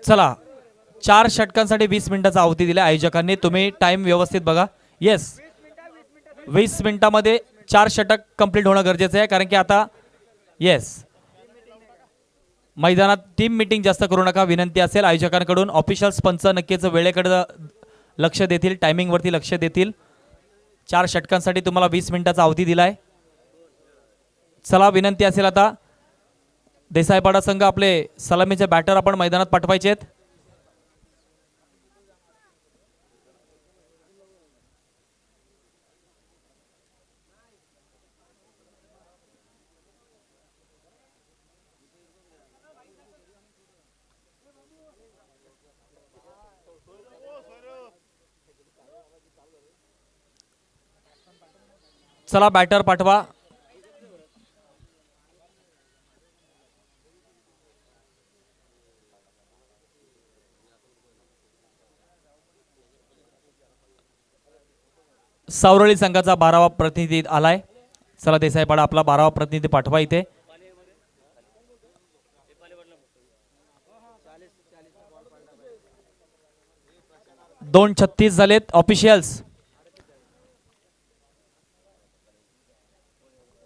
चला 4 षटकांसाठी 20 मिनिटाचा अवधी दिला आयोजकांनी. तुम्ही टाइम व्यवस्थित बघा. येस 20 मिनिटांमध्ये 4 षटक कंप्लीट होणं गरजेचं आहे, कारण की आता येस मैदानात टीम मीटिंग जास्त करू नका विनंती असेल आयोजकांकडून. ऑफिशियल्स पंच नक्कीच वेळेकडे लक्ष देतील, टायमिंगवरती लक्ष देतील. 4 षटकांसाठी तुम्हाला 20 मिनिटाचा अवधी दिलाय. चला विनंती असेल आता देसाईपाडा संघ आपले सलामीचे बॅटर आपण मैदानात पाठवायचे आहेत. चला बॅटर पाठवा. सावरळी संघाचा 12वा प्रतिनिधी आलाय. चला देसाईपाडा आपला 12वा प्रतिनिधी पाठवा इथे. दोन 36 झालेत ऑफिशियल्स.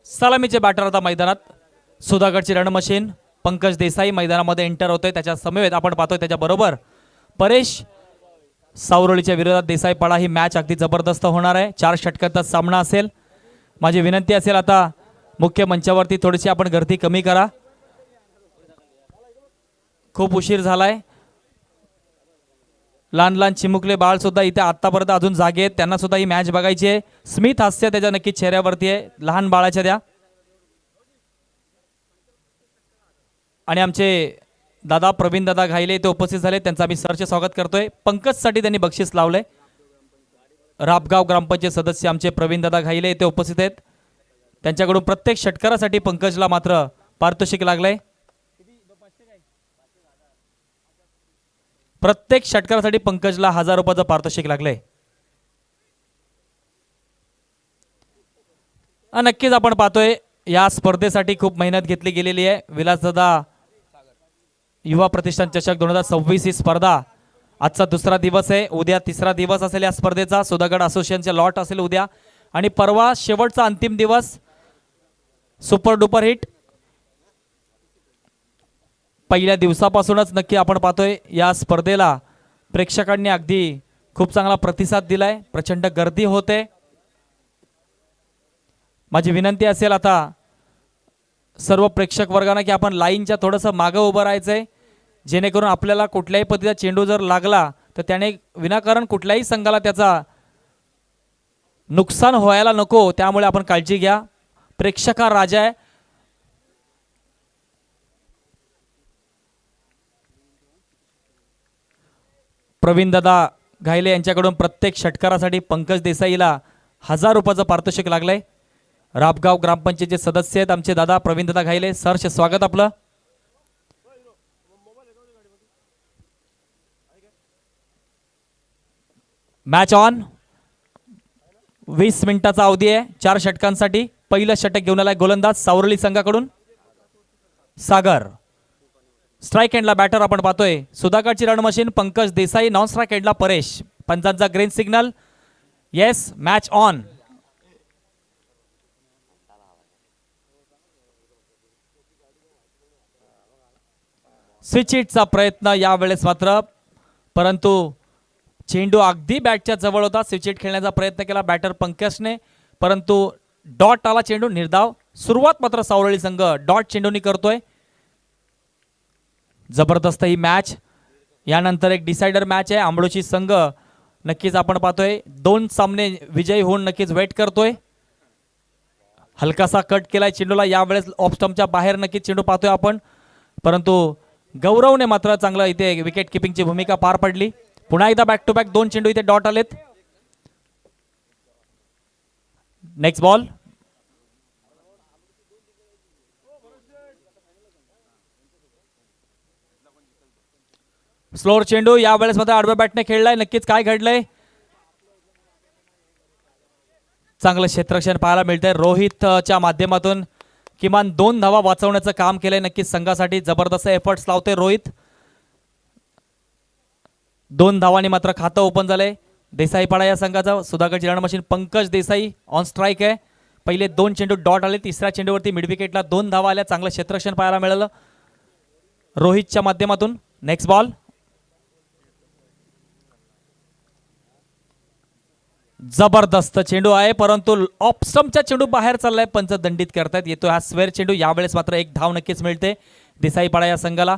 सलामीचे बॅटर आता मैदानात. सुधागडची रणमशीन पंकज देसाई मैदानामध्ये एंटर होतोय. त्याच्या समवेत आपण पाहतोय त्याच्या बरोबर परेश. सावरळीच्या विरोधात देसाईपाडा ही मॅच अगदी जबरदस्त होणार आहे. 4 षटकांचा सामना असेल. माझी विनंती असेल आता मुख्य मंचावरती थोडीशी आपण गर्दी कमी करा. खूप उशीर झालाय. लहान लहान चिमुकले बाळ सुद्धा इथे आतापर्यंत अजून जागे आहेत. त्यांना सुद्धा ही मॅच बघायची आहे. स्मित हास्य त्याच्या नक्कीच चेहऱ्यावरती आहे लहान बाळाच्या द्या. आणि आमचे दादा प्रवीण दादा घाईले इथे उपस्थित झाले. त्यांचं आम्ही सरचे स्वागत करतोय. पंकजसाठी त्यांनी बक्षीस लावलंय. रापगाव ग्रामपंचायत सदस्य आमचे प्रवीण दादा घाईले इथे उपस्थित आहेत. त्यांच्याकडून प्रत्येक षटकारासाठी पंकजला मात्र पारितोषिक लागलंय. प्रत्येक षटकारासाठी पंकजला 1000 रुपयाचं पारितोषिक लागलंय. नक्कीच आपण पाहतोय या स्पर्धेसाठी खूप मेहनत घेतली गेलेली आहे. विलासदादा युवा प्रतिष्ठान चषक 2026 ही स्पर्धा आजचा दुसरा दिवस आहे. उद्या तिसरा दिवस असेल या स्पर्धेचा. सुधागड असोसिएशनचे लॉट असेल उद्या आणि परवा शेवटचा अंतिम दिवस सुपर डुपर हिट. पहिल्या दिवसापासूनच नक्की आपण पाहतोय या स्पर्धेला प्रेक्षकांनी अगदी खूप चांगला प्रतिसाद दिलाय. प्रचंड गर्दी होते. माझी विनंती असेल आता सर्व प्रेक्षक वर्गांना की आपण लाईनच्या थोडंसं मागं उभं राहायचंय, जेणेकरून आपल्याला कुठल्याही पद्धतीचा चेंडू जर लागला तर त्याने विनाकारण कुठल्याही संघाला त्याचा नुकसान व्हायला नको. त्यामुळे आपण काळजी घ्या. प्रेक्षक हा राजा आहे. प्रवीण दादा घाईले यांच्याकडून प्रत्येक षटकारासाठी पंकज देसाईला 1000 रुपयाचं पारितोषिक लागलंय. रापगाव ग्रामपंचायतचे सदस्य आहेत आमचे दादा प्रवीण दादा घाईले. सरचे स्वागत आपलं. Match on. 20 मिनिटाचा अवधी आहे 4 षटकांसाठी. पहिलं षटक घेऊन आलाय गोलंदाज सावरली संघाकडून सागर. स्ट्राईक एंडला बॅटर आपण पाहतोय सुधागडची run machine Pankaj Desai. Non strike एंडला परेश. पंचांचा green signal. Yes match on. Switch हिटचा प्रयत्न यावेळेस मात्र, परंतु चेंडू अगदी बॅटच्या जवळ होता. स्विच हिट खेळण्याचा प्रयत्न केला बॅटर पंकजने, परंतु डॉट आला. चेंडू निर्धाव. सुरुवात मात्र सावरळी संघ डॉट चेंडूनी करतोय. जबरदस्त ही मॅच. यानंतर एक डिसायडर मॅच आहे. आंबळूची संघ नक्कीच आपण पाहतोय 2 सामने विजयी होऊन नक्कीच वेट करतोय. हलकासा कट केलाय चेंडूला यावेळेस ऑफ स्टंपच्या बाहेर नक्कीच चेंडू पाहतोय आपण, परंतु गौरवने मात्र चांगलं इथे विकेट किपिंगची भूमिका पार पडली. पुन्हा एकदा बॅक टू बॅक 2 चेंडू इथे डॉट आलेत. Next ball. स्लोअर चेंडू यावेळेस मात्र आडव्या बॅटने खेळलाय. नक्कीच काय घडलंय. चांगलं क्षेत्ररक्षण पाहायला मिळतंय. रोहितच्या माध्यमातून किमान 2 धावा वाचवण्याचं काम केलंय नक्कीच संघासाठी. जबरदस्त एफर्ट्स लावतोय रोहित. 2 धावांनी मात्र खातं ओपन झालंय देसाईपाडा या संघाचा. Sudhagad run machine Pankaj Desai on strike आहे. पहिले 2 चेंडू डॉट आले, तिसऱ्या चेंडूवरती मिड विकेटला 2 धावा आल्या. चांगलं क्षेत्ररक्षण पाहायला मिळालं रोहितच्या माध्यमातून. नेक्स्ट बॉल, जबरदस्त चेंडू आहे परंतु ऑफ स्टंपचा चेंडू बाहेर चाललाय. पंच दंडित करतायत. येतो हा स्क्वेअर चेंडू. यावेळेस मात्र एक धाव नक्कीच मिळते देसाईपाडा या संघाला.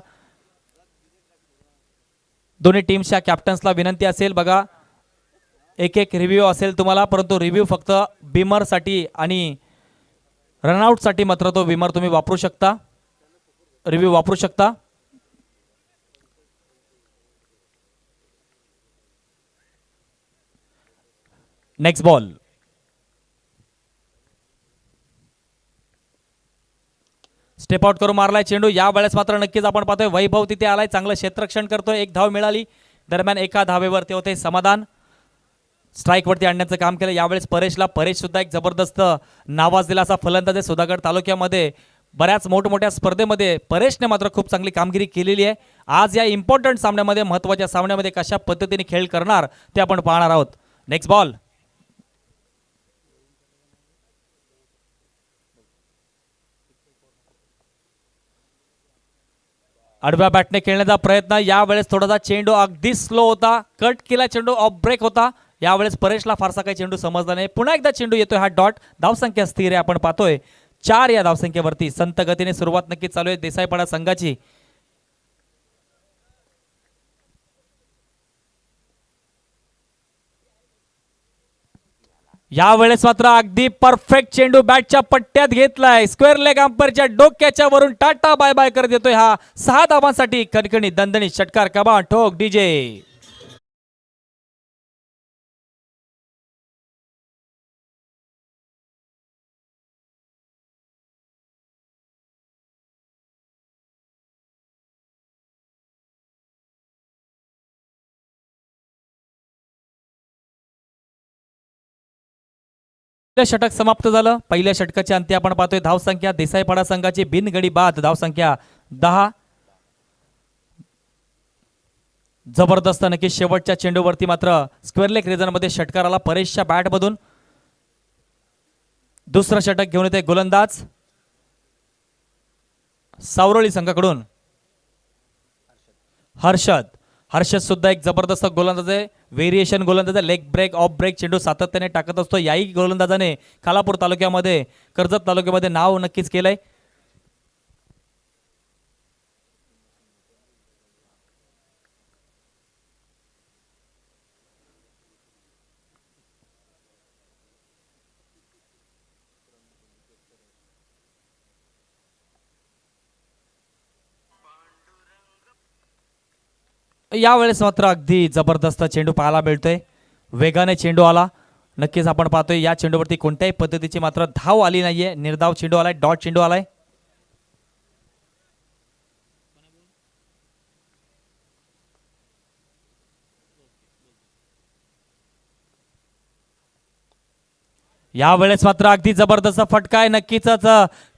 दोन्ही टीमच्या कॅप्टन्सला विनंती असेल बघा, एक एक रिव्ह्यू असेल तुम्हाला, परंतु रिव्ह्यू फक्त बिमरसाठी आणि रनआउटसाठी मात्र तो बिमर तुम्ही वापरू शकता, रिव्ह्यू वापरू शकता. नेक्स्ट बॉल, स्टेप आउट करून मारलाय चेंडू. या वेळेस मात्र नक्कीच आपण पाहतोय वैभव तिथे आलाय, चांगलं क्षेत्ररक्षण करतोय. एक धाव मिळाली. दरम्यान एका धावेवरती होते समाधान. स्ट्राईक वरती आणण्याचं काम केलं यावेळेस परेशला. परेश सुद्धा एक जबरदस्त नावाजलेला असा फलंदाज आहे. सुधागड तालुक्यामध्ये बऱ्याच मोठमोठ्या स्पर्धेमध्ये परेशने मात्र खूप चांगली कामगिरी केलेली आहे. आज या इम्पॉर्टंट सामन्यामध्ये, महत्त्वाच्या सामन्यामध्ये कशा पद्धतीने खेळ करणार ते आपण पाहणार आहोत. नेक्स्ट बॉल, आडव्या बॅटने खेळण्याचा प्रयत्न. यावेळेस थोडासा चेंडू अगदी स्लो होता, कट केला चेंडू, ऑफ ब्रेक होता. यावेळेस परेशला फारसा काही चेंडू समजला नाही. पुन्हा एकदा चेंडू येतोय, हा डॉट. धावसंख्या स्थिर आहे, आपण पाहतोय 4 या धावसंख्येवरती. संत गतीने सुरुवात नक्कीच चालू आहे देसाईपाडा संघाची. यावेळेस मात्र अगदी परफेक्ट चेंडू बॅटच्या पट्ट्यात घेतलाय. स्क्वेअर लेग अंपायरच्या डोक्याच्या वरून टाटा बाय बाय करत येतोय हा. 6 धावांसाठी खणखणी दणदणीत षटकार. कबा ठोक डीजे. षटक समाप्त झालं. पहिल्या षटकाच्या अंती आपण पाहतोय धावसंख्या देसाईपाडा संघाची बिनगडी बाद धावसंख्या 10. जबरदस्त नक्की शेवटच्या चेंडूवरती मात्र स्क्वेअर लेग रिजन मध्ये षटकार आला परेशच्या बॅट मधून. दुसरं षटक घेऊन येते गोलंदाज सावरळी संघाकडून हर्षद. हर्षद सुद्धा एक जबरदस्त गोलंदाज आहे, व्हेरिएशन गोलंदाज आहे. लेग ब्रेक, ऑफ ब्रेक चेंडू सातत्याने टाकत असतो. याही गोलंदाजाने खालापूर तालुक्यामध्ये, कर्जत तालुक्यामध्ये नाव नक्कीच केलंय. यावेळेस मात्र अगदी जबरदस्त चेंडू पाहायला मिळतोय. वेगाने चेंडू आला. नक्कीच आपण पाहतोय या चेंडूवरती कोणत्याही पद्धतीची मात्र धाव आली नाहीये. निर्धाव चेंडू आलाय, डॉट चेंडू आलाय. यावेळेस मात्र अगदी जबरदस्त फटका आहे. नक्कीच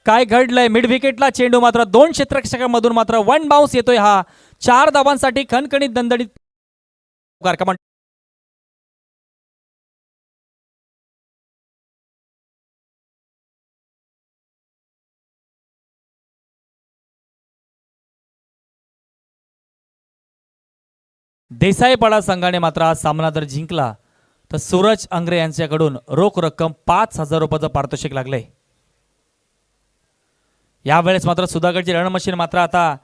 काय घडलंय, मिड विकेटला चेंडू मात्र 2 क्षेत्ररक्षकांमधून मात्र 1 बाउन्स येतोय हा. 4 धावांसाठी खणखणीत दणदणीत. देसाईपाडा संघाने मात्र हा सामना जर जिंकला तर सूरज आंग्रे यांच्याकडून रोख रक्कम 5,000 रुपयाचं पारितोषिक लागले. यावेळेस मात्र सुधागडची रणमशीन मात्र आता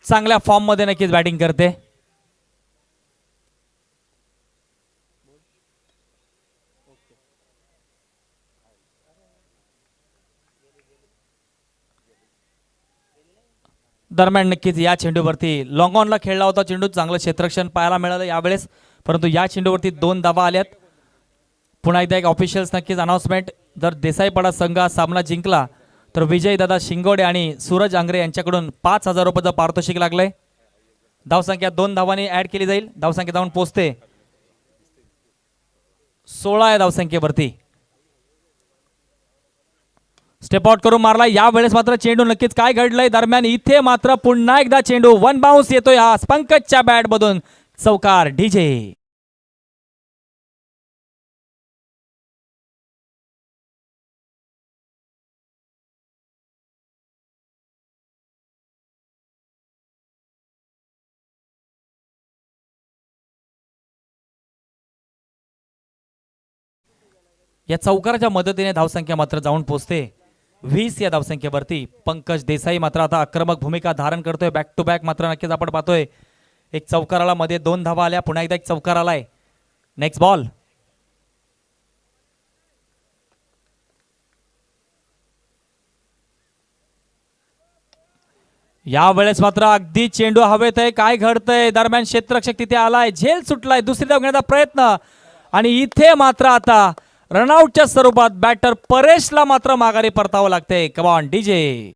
चांगल्या फॉर्म मध्ये नक्कीच बॅटिंग करते. दरम्यान नक्कीच या चेंडूवरती लॉंग ऑनला खेळला होता चेंडू. चांगलं क्षेत्ररक्षण पाहायला मिळालं यावेळेस, परंतु या चेंडूवरती 2 धावा आल्यात. पुन्हा एकदा एक ऑफिशियल्स नक्कीच अनाउन्समेंट. जर देसाईपाडा संघ सामना जिंकला तर विजयदादा शिंगोडे आणि सूरज आंग्रे यांच्याकडून 5,000 रुपयाचं पारितोषिक लागलंय. धावसंख्या 2 धावांनी ऍड केली जाईल. धावसंख्या जाऊन पोहोचते 16 या धावसंख्येवरती. स्टेप आउट करून मारला. या वेळेस मात्र चेंडू नक्कीच काय घडलंय दरम्यान इथे मात्र पुन्हा एकदा चेंडू वन बाउन्स येतोय हा पंकजच्या बॅट मधून चौकार. डीजे या चौकाराच्या मदतीने धावसंख्या मात्र जाऊन पोहोचते 20 या धावसंख्येवरती. पंकज देसाई मात्र आता आक्रमक भूमिका धारण करतोय. बॅक टू बॅक मात्र नक्कीच आपण पाहतोय. एक चौकार आला, मध्ये 2 धावा आल्या, पुन्हा एकदा एक चौकार आलाय. Next ball. या वेळेस मात्र अगदी चेंडू हवेत आहे. काय घडतंय दरम्यान क्षेत्ररक्षक तिथे आलाय, झेल सुटलाय, दुसरी धाव घेण्याचा प्रयत्न आणि इथे मात्र आता रनआउटच्या स्वरूपात बॅटर परेशला मात्र माघारी परतावं लागतंय. Come on DJ.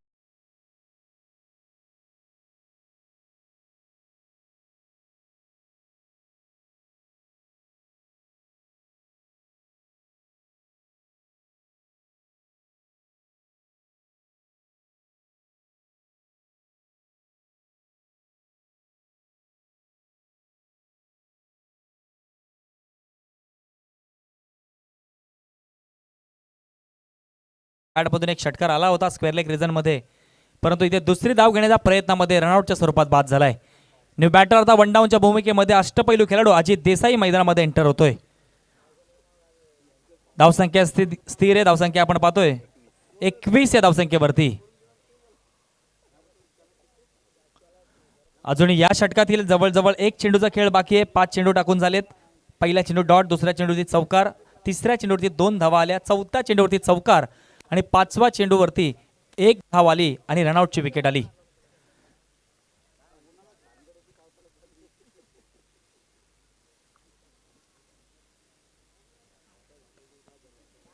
बॅटमधून एक षटकार आला होता स्क्वेअर लेग रिजन मध्ये, परंतु इथे दुसरी धाव घेण्याच्या प्रयत्नामध्ये रनआउटच्या स्वरूपात बाद झालाय. न्यू बॅटर आता वन डाऊनच्या भूमिकेमध्ये अष्टपैलू खेळाडू अजित देसाई मैदानामध्ये एंटर होतोय. धावसंख्या स्थिर आहे. धावसंख्या आपण पाहतोय 21 या धावसंख्येवरती. अजून या षटकातील जवळजवळ एक चेंडूचा खेळ बाकी आहे. 5 चेंडू टाकून झालेत. पहिला चेंडू डॉट, दुसऱ्या चेंडूवरती चौकार, तिसऱ्या चेंडूवरती 2 धावा आल्या, चौथ्या चेंडूवरती चौकार आणि 5व्या चेंडूवरती 1 धाव आली आणि रनआउटची विकेट आली.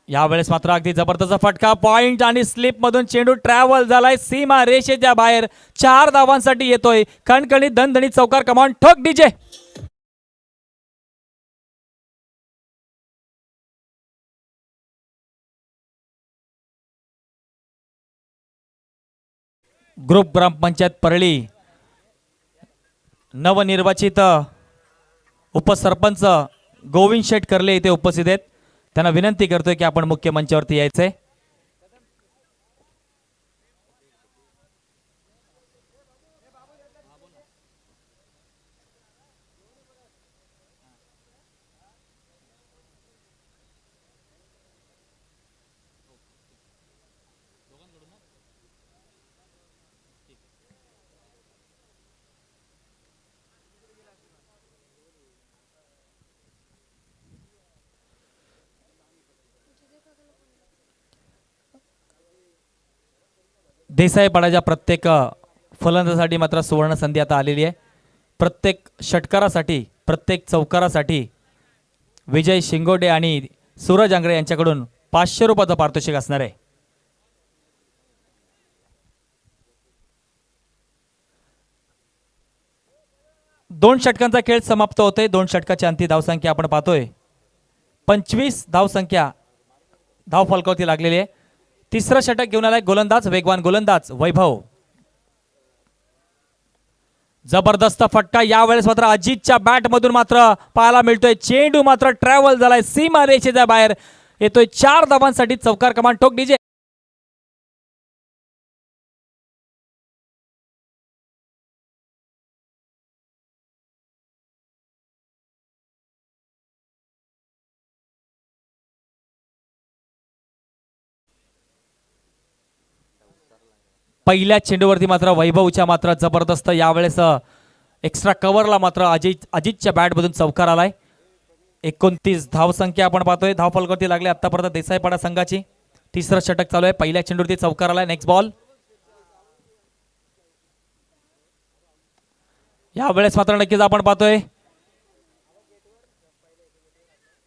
यावेळेस मात्र अगदी जबरदस्त फटका, पॉइंट आणि स्लिप मधून चेंडू ट्रॅव्हल झालाय सीमा रेषेच्या बाहेर. 4 धावांसाठी येतोय खणखणीत दणदणीत चौकार. कमान ठोक डीजे. ग्रुप ग्रामपंचायत परळी नवनिर्वाचित उपसरपंच गोविंद शेठ करले इथे उपस्थित आहेत. त्यांना विनंती करतोय की आपण मुख्य मंचावरती यायचंय. देसाई पाडाच्या प्रत्येक फलंदाजासाठी मात्र सुवर्ण संधी आता आलेली आहे. प्रत्येक षटकारासाठी, प्रत्येक चौकारासाठी विजय शिंगोडे आणि सूरज आंग्रे यांच्याकडून 500 रुपयाचं पारितोषिक असणार आहे. दोन षटकांचा खेळ समाप्त होतोय. 2 षटकाची अंतिम धावसंख्या आपण पाहतोय 25 धावसंख्या धाव फलकावरती लागलेली आहे. तिसरं षटक घेऊन आलाय गोलंदाज, वेगवान गोलंदाज वैभव. जबरदस्त फटका यावेळेस मात्र अजितच्या बॅट मधून मात्र पाहायला मिळतोय. चेंडू मात्र ट्रॅव्हल झालाय सीमा रेषेच्या बाहेर येतोय. 4 धावांसाठी चौकार. कमान ठोक डीजे. पहिल्या चेंडूवरती मात्र वैभवच्या मात्र जबरदस्त यावेळेस एक्स्ट्रा कव्हरला मात्र अजितच्या बॅटमधून चौकार आलाय. 29 धावसंख्या आपण पाहतोय. धाव फलकावरती लागले आतापर्यंत देसाईपाडा संघाची. तिसरं षटक चालू आहे. पहिल्या चेंडूवरती चौकार आलाय. Next ball. यावेळेस मात्र नक्कीच आपण पाहतोय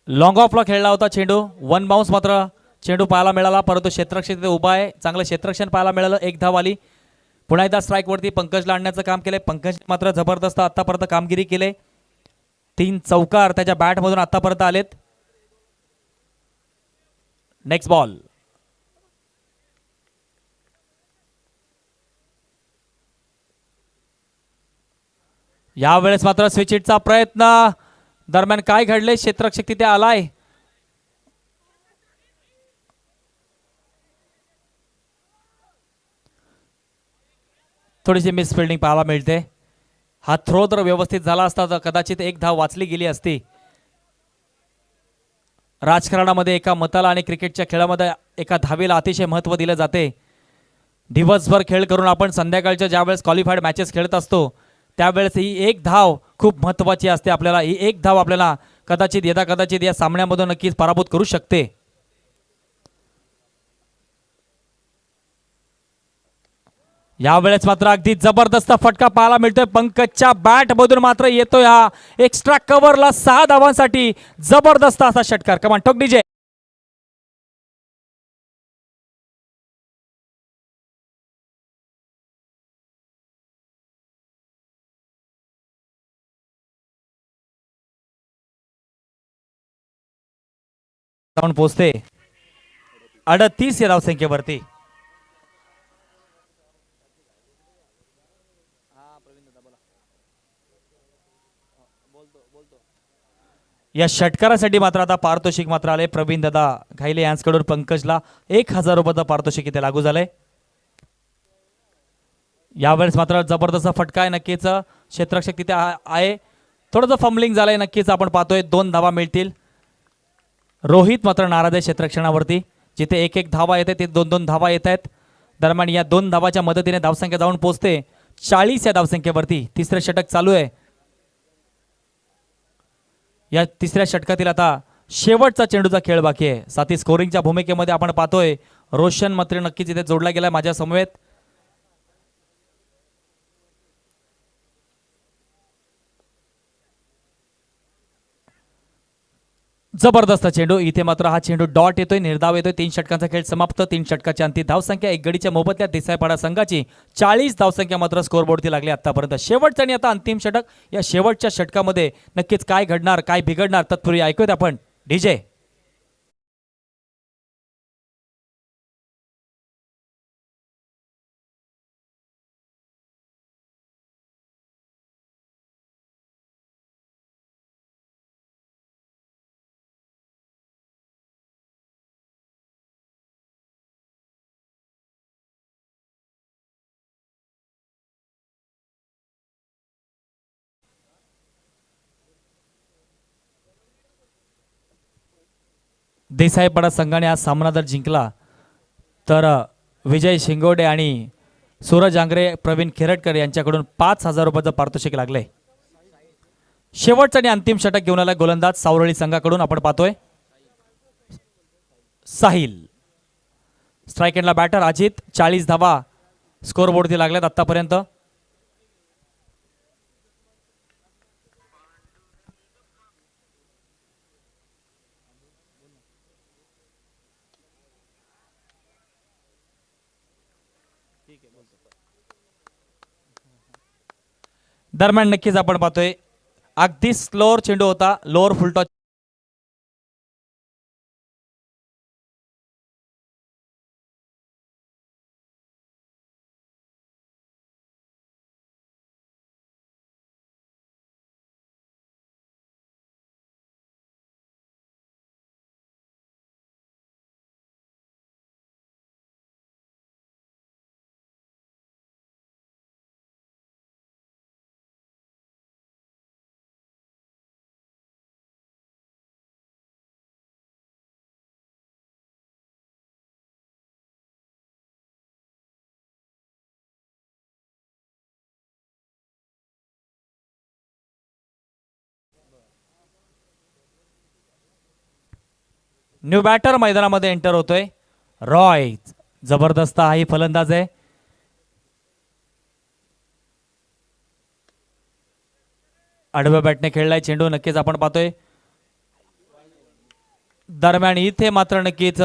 लॉंग ऑफला खेळला होता चेंडू. 1 बाउन्स मात्र चेंडू पाहायला मिळाला, परंतु क्षेत्ररक्षक तिथे उभा आहे. चांगलं क्षेत्ररक्षण पाहायला मिळालं. 1 धाव आली. पुन्हा एकदा स्ट्राईक वरती पंकजला आणण्याचं काम केलंय. पंकज मात्र जबरदस्त आतापर्यंत कामगिरी केले. 3 चौकार त्याच्या बॅट मधून आतापर्यंत आलेत. Next ball. यावेळेस मात्र स्विच हिटचा प्रयत्न, दरम्यान काय घडले, क्षेत्ररक्षक तिथे आलाय. थोडीशी मिसफिल्डिंग पाहायला मिळते. हा थ्रो जर व्यवस्थित झाला असता तर कदाचित एक धाव वाचली गेली असती. राजकारणामध्ये एका मताला आणि क्रिकेटच्या खेळामध्ये एका धावेला अतिशय महत्त्व दिलं जाते. दिवसभर खेळ करून आपण संध्याकाळच्या ज्यावेळेस क्वालिफाईड मॅचेस खेळत असतो त्यावेळेस ही एक धाव खूप महत्त्वाची असते. आपल्याला ही एक धाव आपल्याला कदाचित कदाचित या सामन्यामधून नक्कीच पराभूत करू शकते. यावेळेस मात्र अगदी जबरदस्त फटका पाहायला मिळतोय. पंकजच्या बॅट मधून मात्र येतोय हा एक्स्ट्रा कव्हरला 6 धावांसाठी जबरदस्त असा षटकार. कमान टोक डीजे. जाऊन पोहोचते 38 या धावसंख्येवरती. या षटकारासाठी मात्र आता पारितोषिक मात्र आले. प्रवीण दादा घाईले यांच्याकडून पंकजला 1000 रुपयाचं पारितोषिक इथे लागू झालंय. यावेळेस मात्र जबरदस्त फटका आहे. नक्कीच क्षेत्ररक्षक तिथे आहे. थोडंसं फंबलिंग झालंय. नक्कीच आपण पाहतोय 2 धावा मिळतील. रोहित मात्र नाराज आहे क्षेत्ररक्षणावरती. जिथे एक एक धावा येते ते 2-2 धावा येत आहेत. दरम्यान या 2 धावाच्या मदतीने धावसंख्या जाऊन पोहोचते 40 या धावसंख्येवरती. तिसरे षटक चालू आहे. या तिसऱ्या षटकातील आता शेवटचा चेंडूचा खेळ बाकी आहे. साथी स्कोरिंगच्या भूमिकेमध्ये आपण पाहतोय रोशन मात्र नक्कीच इथे जोडला गेलाय माझ्या समवेत. जबरदस्त चेंडू. इथे मात्र हा चेंडू डॉट येतोय, निर्धाव येतोय. 3 षटकांचा खेळ समाप्त. 3 षटकाची अंतिम धावसंख्या एक गडीच्या मोबदल्यात देसाईपाडा संघाची 40 धावसंख्या मात्र स्कोरबोर्डची लागली आतापर्यंत. शेवटचं आणि आता अंतिम षटक. या शेवटच्या षटकामध्ये नक्कीच काय घडणार, काय बिघडणार, तत्पूर्वी ऐकूयात आपण डीजे. देसाईपाडा संघाने आज सामना जर जिंकला तर विजय शिंगोडे आणि सूरज आंग्रे, प्रवीण खेरटकर यांच्याकडून 5000 रुपयाचं पारितोषिक लागलंय. शेवटचं आणि अंतिम षटक घेऊन आला गोलंदाज सावरळी संघाकडून. आपण पाहतोय साहिल. स्ट्राईक एंडला बॅटर अजित. 40 धावा स्कोरबोर्डवरती लागल्यात आतापर्यंत. दरम्यान नक्कीच आपण पाहतोय अगदी स्लोअर चेंडू होता. लोअर फुलटॉस न्यू बॅटर मैदानामध्ये एंटर होतोय रॉय. जबरदस्त हा ही फलंदाज आहे. आडव्या बॅटने खेळलाय चेंडू. नक्कीच आपण पाहतोय. दरम्यान इथे मात्र नक्कीच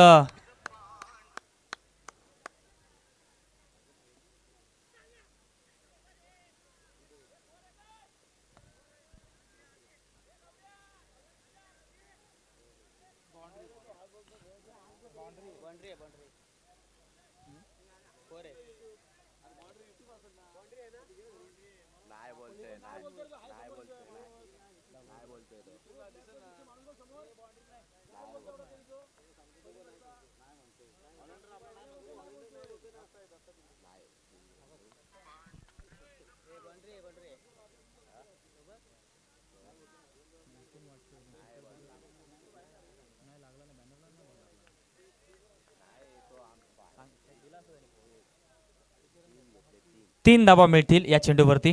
3 धावा मिळतील या चेंडूवरती.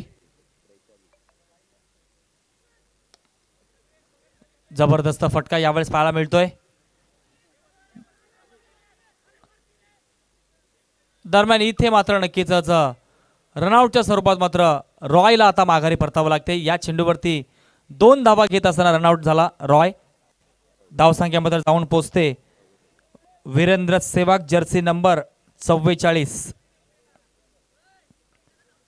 जबरदस्त फटका यावेळेस पाहायला मिळतोय. दरम्यान इथे मात्र नक्कीच रनआउटच्या स्वरूपात मात्र रॉयला आता माघारी परतावं लागते. या चेंडूवरती 2 धावा घेत असताना रनआउट झाला रॉय. धावसंख्येमध्ये जाऊन पोचते वीरेंद्र सेवाग, जर्सी नंबर 44.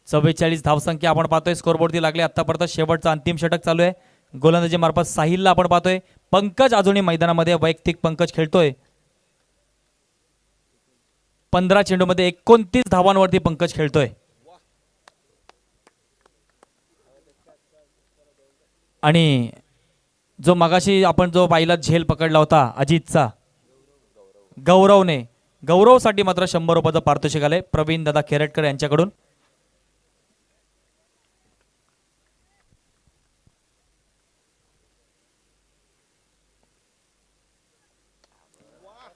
44 धावसंख्या आपण पाहतोय. स्कोरबोर्डती लागले आतापर्यंत. शेवटचा अंतिम षटक चालू आहे. गोलंदाजी मार्फत साहिलला आपण पाहतोय. पंकज अजूनही मैदानामध्ये वैयक्तिक पंकज खेळतोय. 15 चेंडूमध्ये 29 धावांवरती पंकज खेळतोय. आणि जो मगाशी आपण जो पाहिला झेल पकडला होता अजितचा, गौरवसाठी मात्र 100 रुपयाचं पारितोषिक आले प्रवीण दादा खेरटकर यांच्याकडून.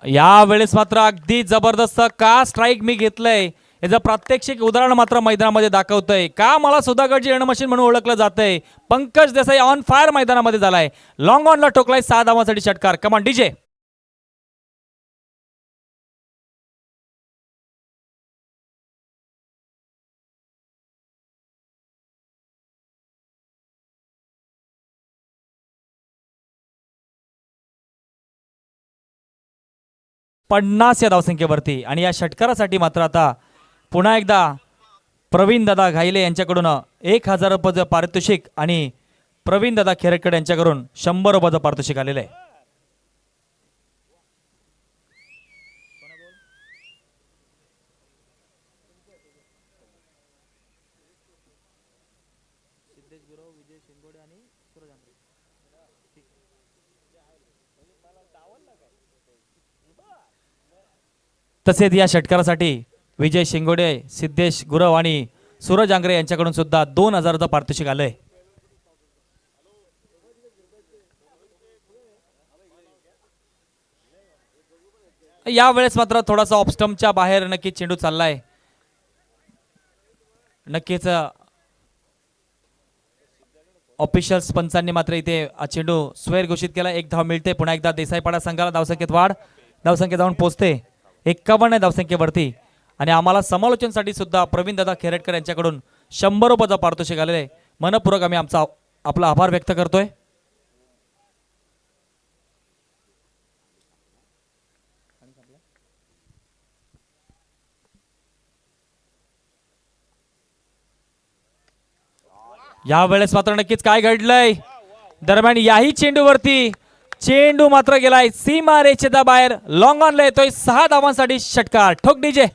यावेळेस मात्र अगदी जबरदस्त का स्ट्राईक मी घेतलंय याचं प्रात्यक्षिक उदाहरण मात्र मैदानामध्ये दाखवतंय. का मला सुधागडची एंड मशीन म्हणून ओळखलं जातंय. पंकज देसाई ऑन फायर मैदानामध्ये झालाय. लॉंग ऑनला टोकलाय 6 धावांसाठी षटकार. कमान डीजे. या धावसंख्येवरती. आणि या षटकारासाठी मात्र आता पुन्हा एकदा प्रवीण दादा घाईले यांच्याकडून 1000 रुपयाचं पारितोषिक आणि प्रवीण दादा खेरटकर यांच्याकडून 100 रुपयाचं पारितोषिक आलेलं आहे. तसेच या षटकारासाठी विजय शिंगोडे, सिद्धेश गुरव आणि सूरज आंग्रे यांच्याकडून सुद्धा 2000चं पारितोषिक आलंय. यावेळेस मात्र थोडासा ऑफस्टम्पच्या बाहेर नक्कीच चेंडू चाललाय. नक्कीच ऑफिशियल्स पंचांनी मात्र इथे चेंडू स्वेर घोषित केला. 1 धाव मिळते. पुन्हा एकदा देसाईपाडा संघाला धावसंख्येत वाढ. धावसंख्या जाऊन पोहोचते 51 धावसंख्येवरती. आणि आम्हाला समालोचनसाठी सुद्धा प्रवीण दादा खेरटकर यांच्याकडून 100 रुपयाचं पारितोषिक आलेलं आहे. मनपूर्वक आम्ही आपला आभार व्यक्त करतोय. यावेळेस मात्र नक्कीच काय घडलंय. दरम्यान याही चेंडूवरती चेंडू मात्र गेलाय सीमा रेषेच्या बाहेर. लॉंग ऑनला येतोय 6 धावांसाठी षटकार. ठोक डीजे.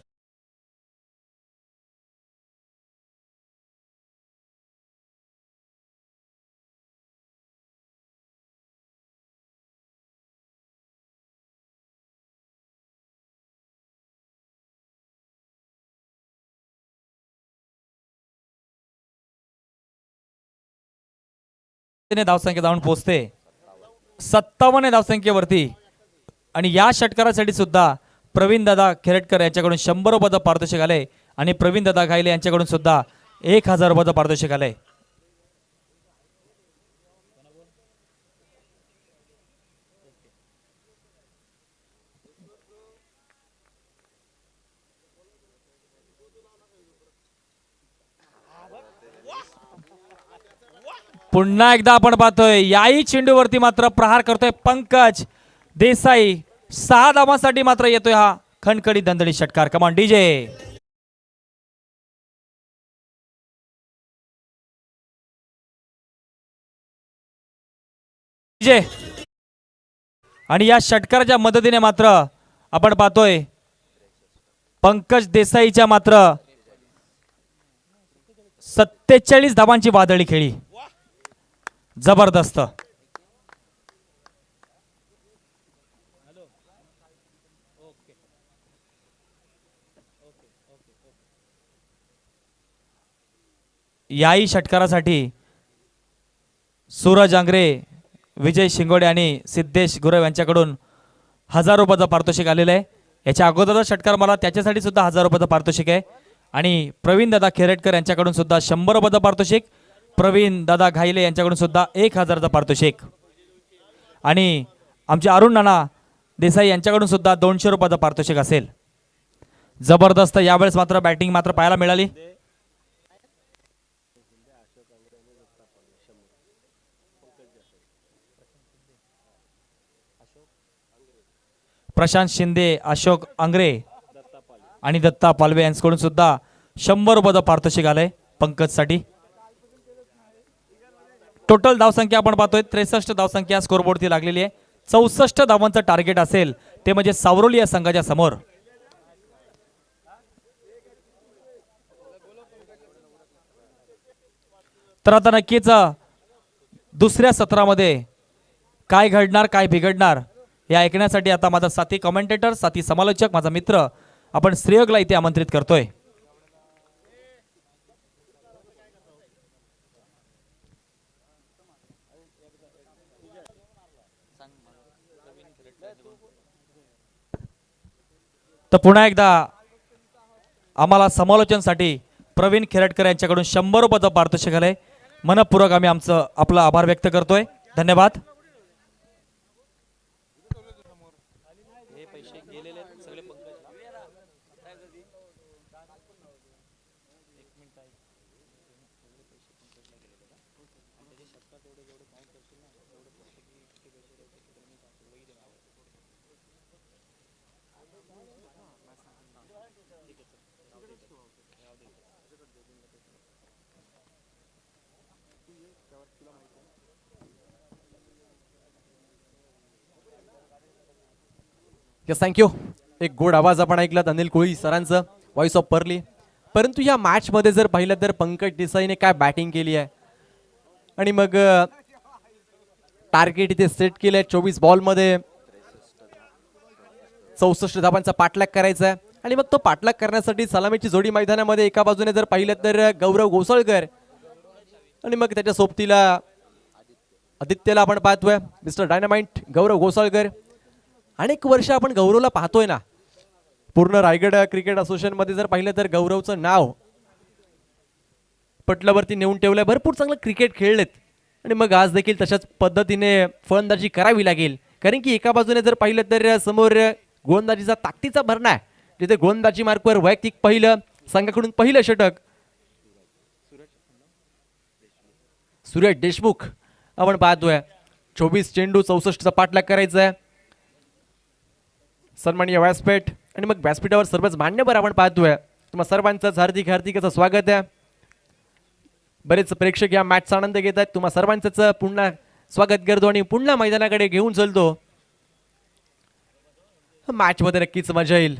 धावसंख्या जाऊन पोहोचते 57 धावसंख्येवरती. आणि या षटकारासाठी सुद्धा प्रवीण दादा खेरटकर यांच्याकडून 100 रुपयाचं पारितोषिक आले आणि प्रवीण दादा घाईले यांच्याकडून सुद्धा 1000 रुपयाचं पारितोषिक आले. पुन्हा एकदा आपण पाहतोय याही चेंडूवरती मात्र प्रहार करतोय पंकज देसाई. 6 धावांसाठी मात्र येतोय हा खणखडी दणदणी षटकार. कमान डीजे. डीजे. आणि या षटकाराच्या मदतीने मात्र आपण पाहतोय पंकज देसाईच्या मात्र 47 धावांची वादळी खेळी, जबरदस्त. याही षटकारासाठी सूरज आंग्रे, विजय शिंगोडे आणि सिद्धेश गुरव यांच्याकडून 1000 रुपयाचं पारितोषिक आलेलं आहे. याच्या अगोदरचा षटकार मला त्याच्यासाठी सुद्धा 1000 रुपयाचं पारितोषिक आहे. आणि प्रवीण दादा खेरेटकर यांच्याकडून सुद्धा 100 रुपयाचं पारितोषिक, प्रवीण दादा घाईले यांच्याकडून सुद्धा 1000चं पारितोषिक, आणि आमचे अरुण नाना देसाई यांच्याकडून सुद्धा 200 रुपयाचं पारितोषिक असेल. जबरदस्त. यावेळेस मात्र बॅटिंग मात्र पाहायला मिळाली. प्रशांत शिंदे, अशोक आंग्रे आणि दत्ता पालवे यांच्याकडून सुद्धा 100 रुपयाचं पारितोषिक आलंय पंकजसाठी. टोटल धावसंख्या आपण पाहतोय 63 धावसंख्या स्कोरबोर्डची लागलेली आहे. 64 धावांचं टार्गेट असेल ते म्हणजे सावरोली या संघाच्या समोर. तर आता नक्कीच दुसऱ्या सत्रामध्ये काय घडणार काय बिघडणार हे ऐकण्यासाठी आता माझा साथी कमेंटेटर, साथी समालोचक, माझा मित्र आपण श्रेयगला इथे आमंत्रित करतोय. तर पुन्हा एकदा आम्हाला समालोचनासाठी प्रवीण खेरटकर यांच्याकडून 100 रुपयाचं पारितोषिक आलंय. मनपूर्वक आम्ही आपला आभार व्यक्त करतोय. धन्यवाद. Yes, thank you. एक गोड आवाज आपण ऐकलात अनिल कोळी सरांचं, व्हॉइस ऑफ पर्ली. परंतु या मॅच मध्ये जर पाहिलं तर पंकज देसाईने काय बॅटिंग केली आहे, आणि मग टार्गेट इथे सेट केलंय. 24 बॉलमध्ये 64 धावांचा पाठलाग करायचा आहे. आणि मग तो पाठलाग करण्यासाठी सलामीची जोडी मैदानामध्ये एका बाजूने जर पाहिलं तर गौरव घोसाळकर, आणि मग त्याच्या सोबतीला आदित्यला आपण पाहतोय, मिस्टर डायनामाइट गौरव घोसाळकर. अनेक वर्ष आपण गौरवला पाहतोय ना. पूर्ण रायगड क्रिकेट असोसिएशन मध्ये जर पाहिलं तर गौरवचं नाव पटलावरती नेऊन ठेवलंय. भरपूर चांगलं क्रिकेट खेळलेत, आणि मग आज देखील तशाच पद्धतीने फलंदाजी करावी लागेल. कारण की एका बाजूने जर पाहिलं तर समोर गोलंदाजीचा ताकदीचा भरणा आहे, जिथे गोलंदाजी मार्कवर वैयक्तिक पहिलं, संघाकडून पहिलं षटक सूरज देशमुख आपण पाहतोय. 24 चेंडू 64चा पाठलाग करायचा आहे. सन्माननीय व्यासपीठ, आणि मग व्यासपीठावर सर्वच मान्यवर आपण पाहतोय. तुम्हा सर्वांचं हार्दिक हार्दिक असं स्वागत आहे. बरेच प्रेक्षक या मॅचचा आनंद घेत आहेत. तुम्हा सर्वांचंच पुन्हा स्वागत करतो आणि पुन्हा मैदानाकडे घेऊन चलतो. मॅच मध्ये नक्कीच मजा येईल.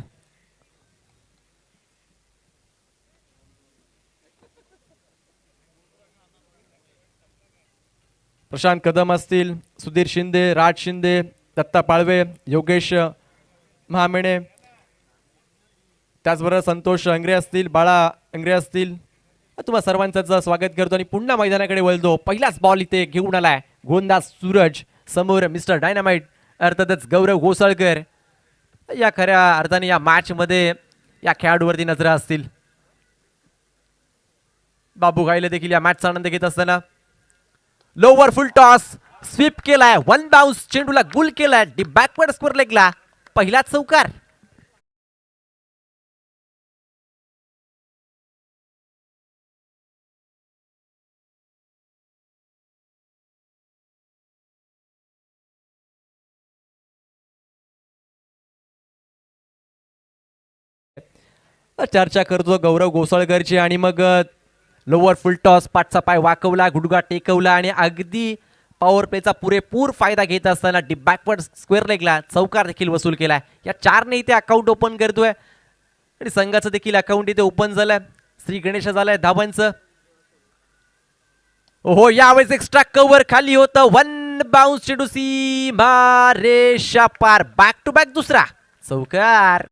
प्रशांत कदम असतील, सुधीर शिंदे, राज शिंदे, दत्ता पाळवे, योगेश महामेणे, त्याचबरोबर संतोष अंग्रे असतील, बाळा अंग्रे असतील. तुम्हा सर्वांचं स्वागत करतो आणि पुन्हा मैदानाकडे वळतो. पहिलाच बॉल इथे घेऊन आलाय गोलंदाज सूरज, समोर मिस्टर डायनामाइट अर्थातच गौरव घोसाळकर. या खऱ्या अर्थाने या मॅच मध्ये या खेळाडूवरती नजरा असतील. बाबू घाईले देखील या मॅचचा आनंद घेत असताना लोवर फुल टॉस स्वीप केलाय, वन बाउन्स चेंडूला गुल केलाय, डी बॅकवर्ड स्कोर लेगला पहिलाच चौकार. चर्चा करतो गौरव घोसाळकरची, आणि मग लोअर फुल टॉस, पाठचा पाय वाकवला, गुडघा टेकवला, आणि अगदी पॉवर प्लेचा पुरेपूर फायदा घेत असताना डी बॅकवर्ड स्क्वेअर लेगला चौकार देखील वसूल केलाय. या 4ने इथे अकाउंट ओपन करतोय, आणि संघाचं देखील अकाउंट इथे ओपन झालंय. श्री गणेश झालंय धावांचं. हो यावेळेस एक्स्ट्रा कव्हर खाली होतं. वन बाउन्स चेंडू सीमा रेषा पार. बॅक टू बॅक दुसरा चौकार.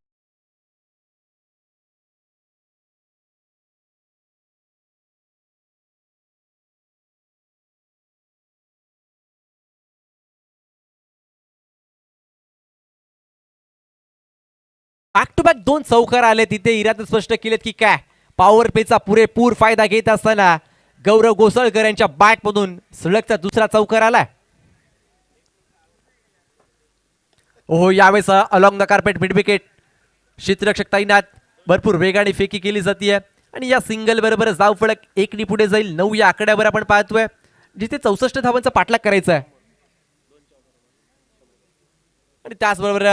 बॅक टू बॅक दोन चौकार आले. तिथे इरादे स्पष्ट केलेत की काय पॉवर प्लेचा पुरेपूर फायदा घेत असताना गौरव घोसाळकर यांच्या बॅट मधून सलगचा दुसरा चौकार आलाय. ओहो यावेळेस along the carpet mid wicket क्षेत्ररक्षक तैनात. भरपूर वेगाने फेकी केली जाते आणि या सिंगल बरोबर धाव फलक एकनी पुढे जाईल. 9 या आकड्यावर आपण पाहतोय जिथे 64 धावांचा पाठलाग करायचा आहे. आणि त्याचबरोबर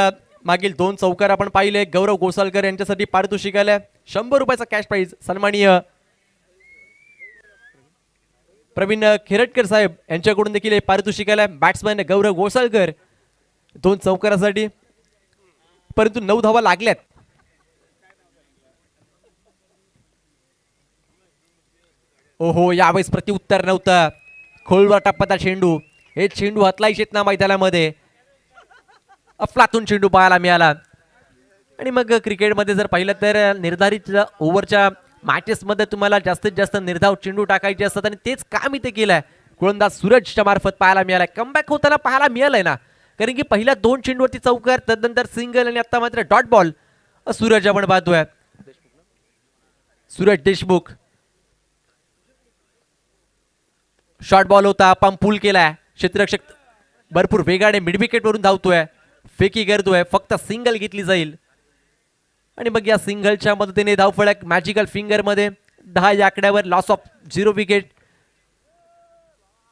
मागील दोन चौकार आपण पाहिले. गौरव घोसाळकर यांच्यासाठी पारितोषिक आलंय 100 रुपयाचा कॅश प्राइज. सन्माननीय प्रवीण खेरटकर साहेब यांच्याकडून देखील पारितोषिक आलंय. बॅट्समॅन गौरव घोसाळकर दोन चौकारासाठी, परंतु 9 धावा लागल्यात. ओहो यावेळेस प्रत्युत्तर नव्हतं. खोलवर टप्प्याचा चेंडू. हे चेंडू हातलायचे आहेत ना मैदानामध्ये. अफलातून चेंडू पाहायला मिळाला. आणि मग क्रिकेटमध्ये जर पाहिलं तर निर्धारित ओव्हरच्या मॅचेसमध्ये तुम्हाला जास्तीत जास्त निर्धाव चेंडू टाकायचे असतात आणि तेच काम इथे केलंय गोलंदाज सूरजच्या मार्फत पाहायला मिळालाय. कमबॅक होताना पाहायला मिळालंय ना, कारण की पहिल्या 2 चेंडूवरती चौकार, तदनंतर सिंगल आणि आता मात्र डॉट बॉल. सूरज आपण पाहतोय, सूरज देशमुख. शॉर्ट बॉल होता, पंप पूल केलाय. क्षेत्ररक्षक भरपूर वेगाने मिड विकेट वरून धावतोय, फेकी करतोय. फक्त सिंगल घेतली जाईल आणि मग या सिंगलच्या मदतीने धावफलक मॅजिकल फिंगर मध्ये 10 या आकड्यावर. Loss of 0 wicket.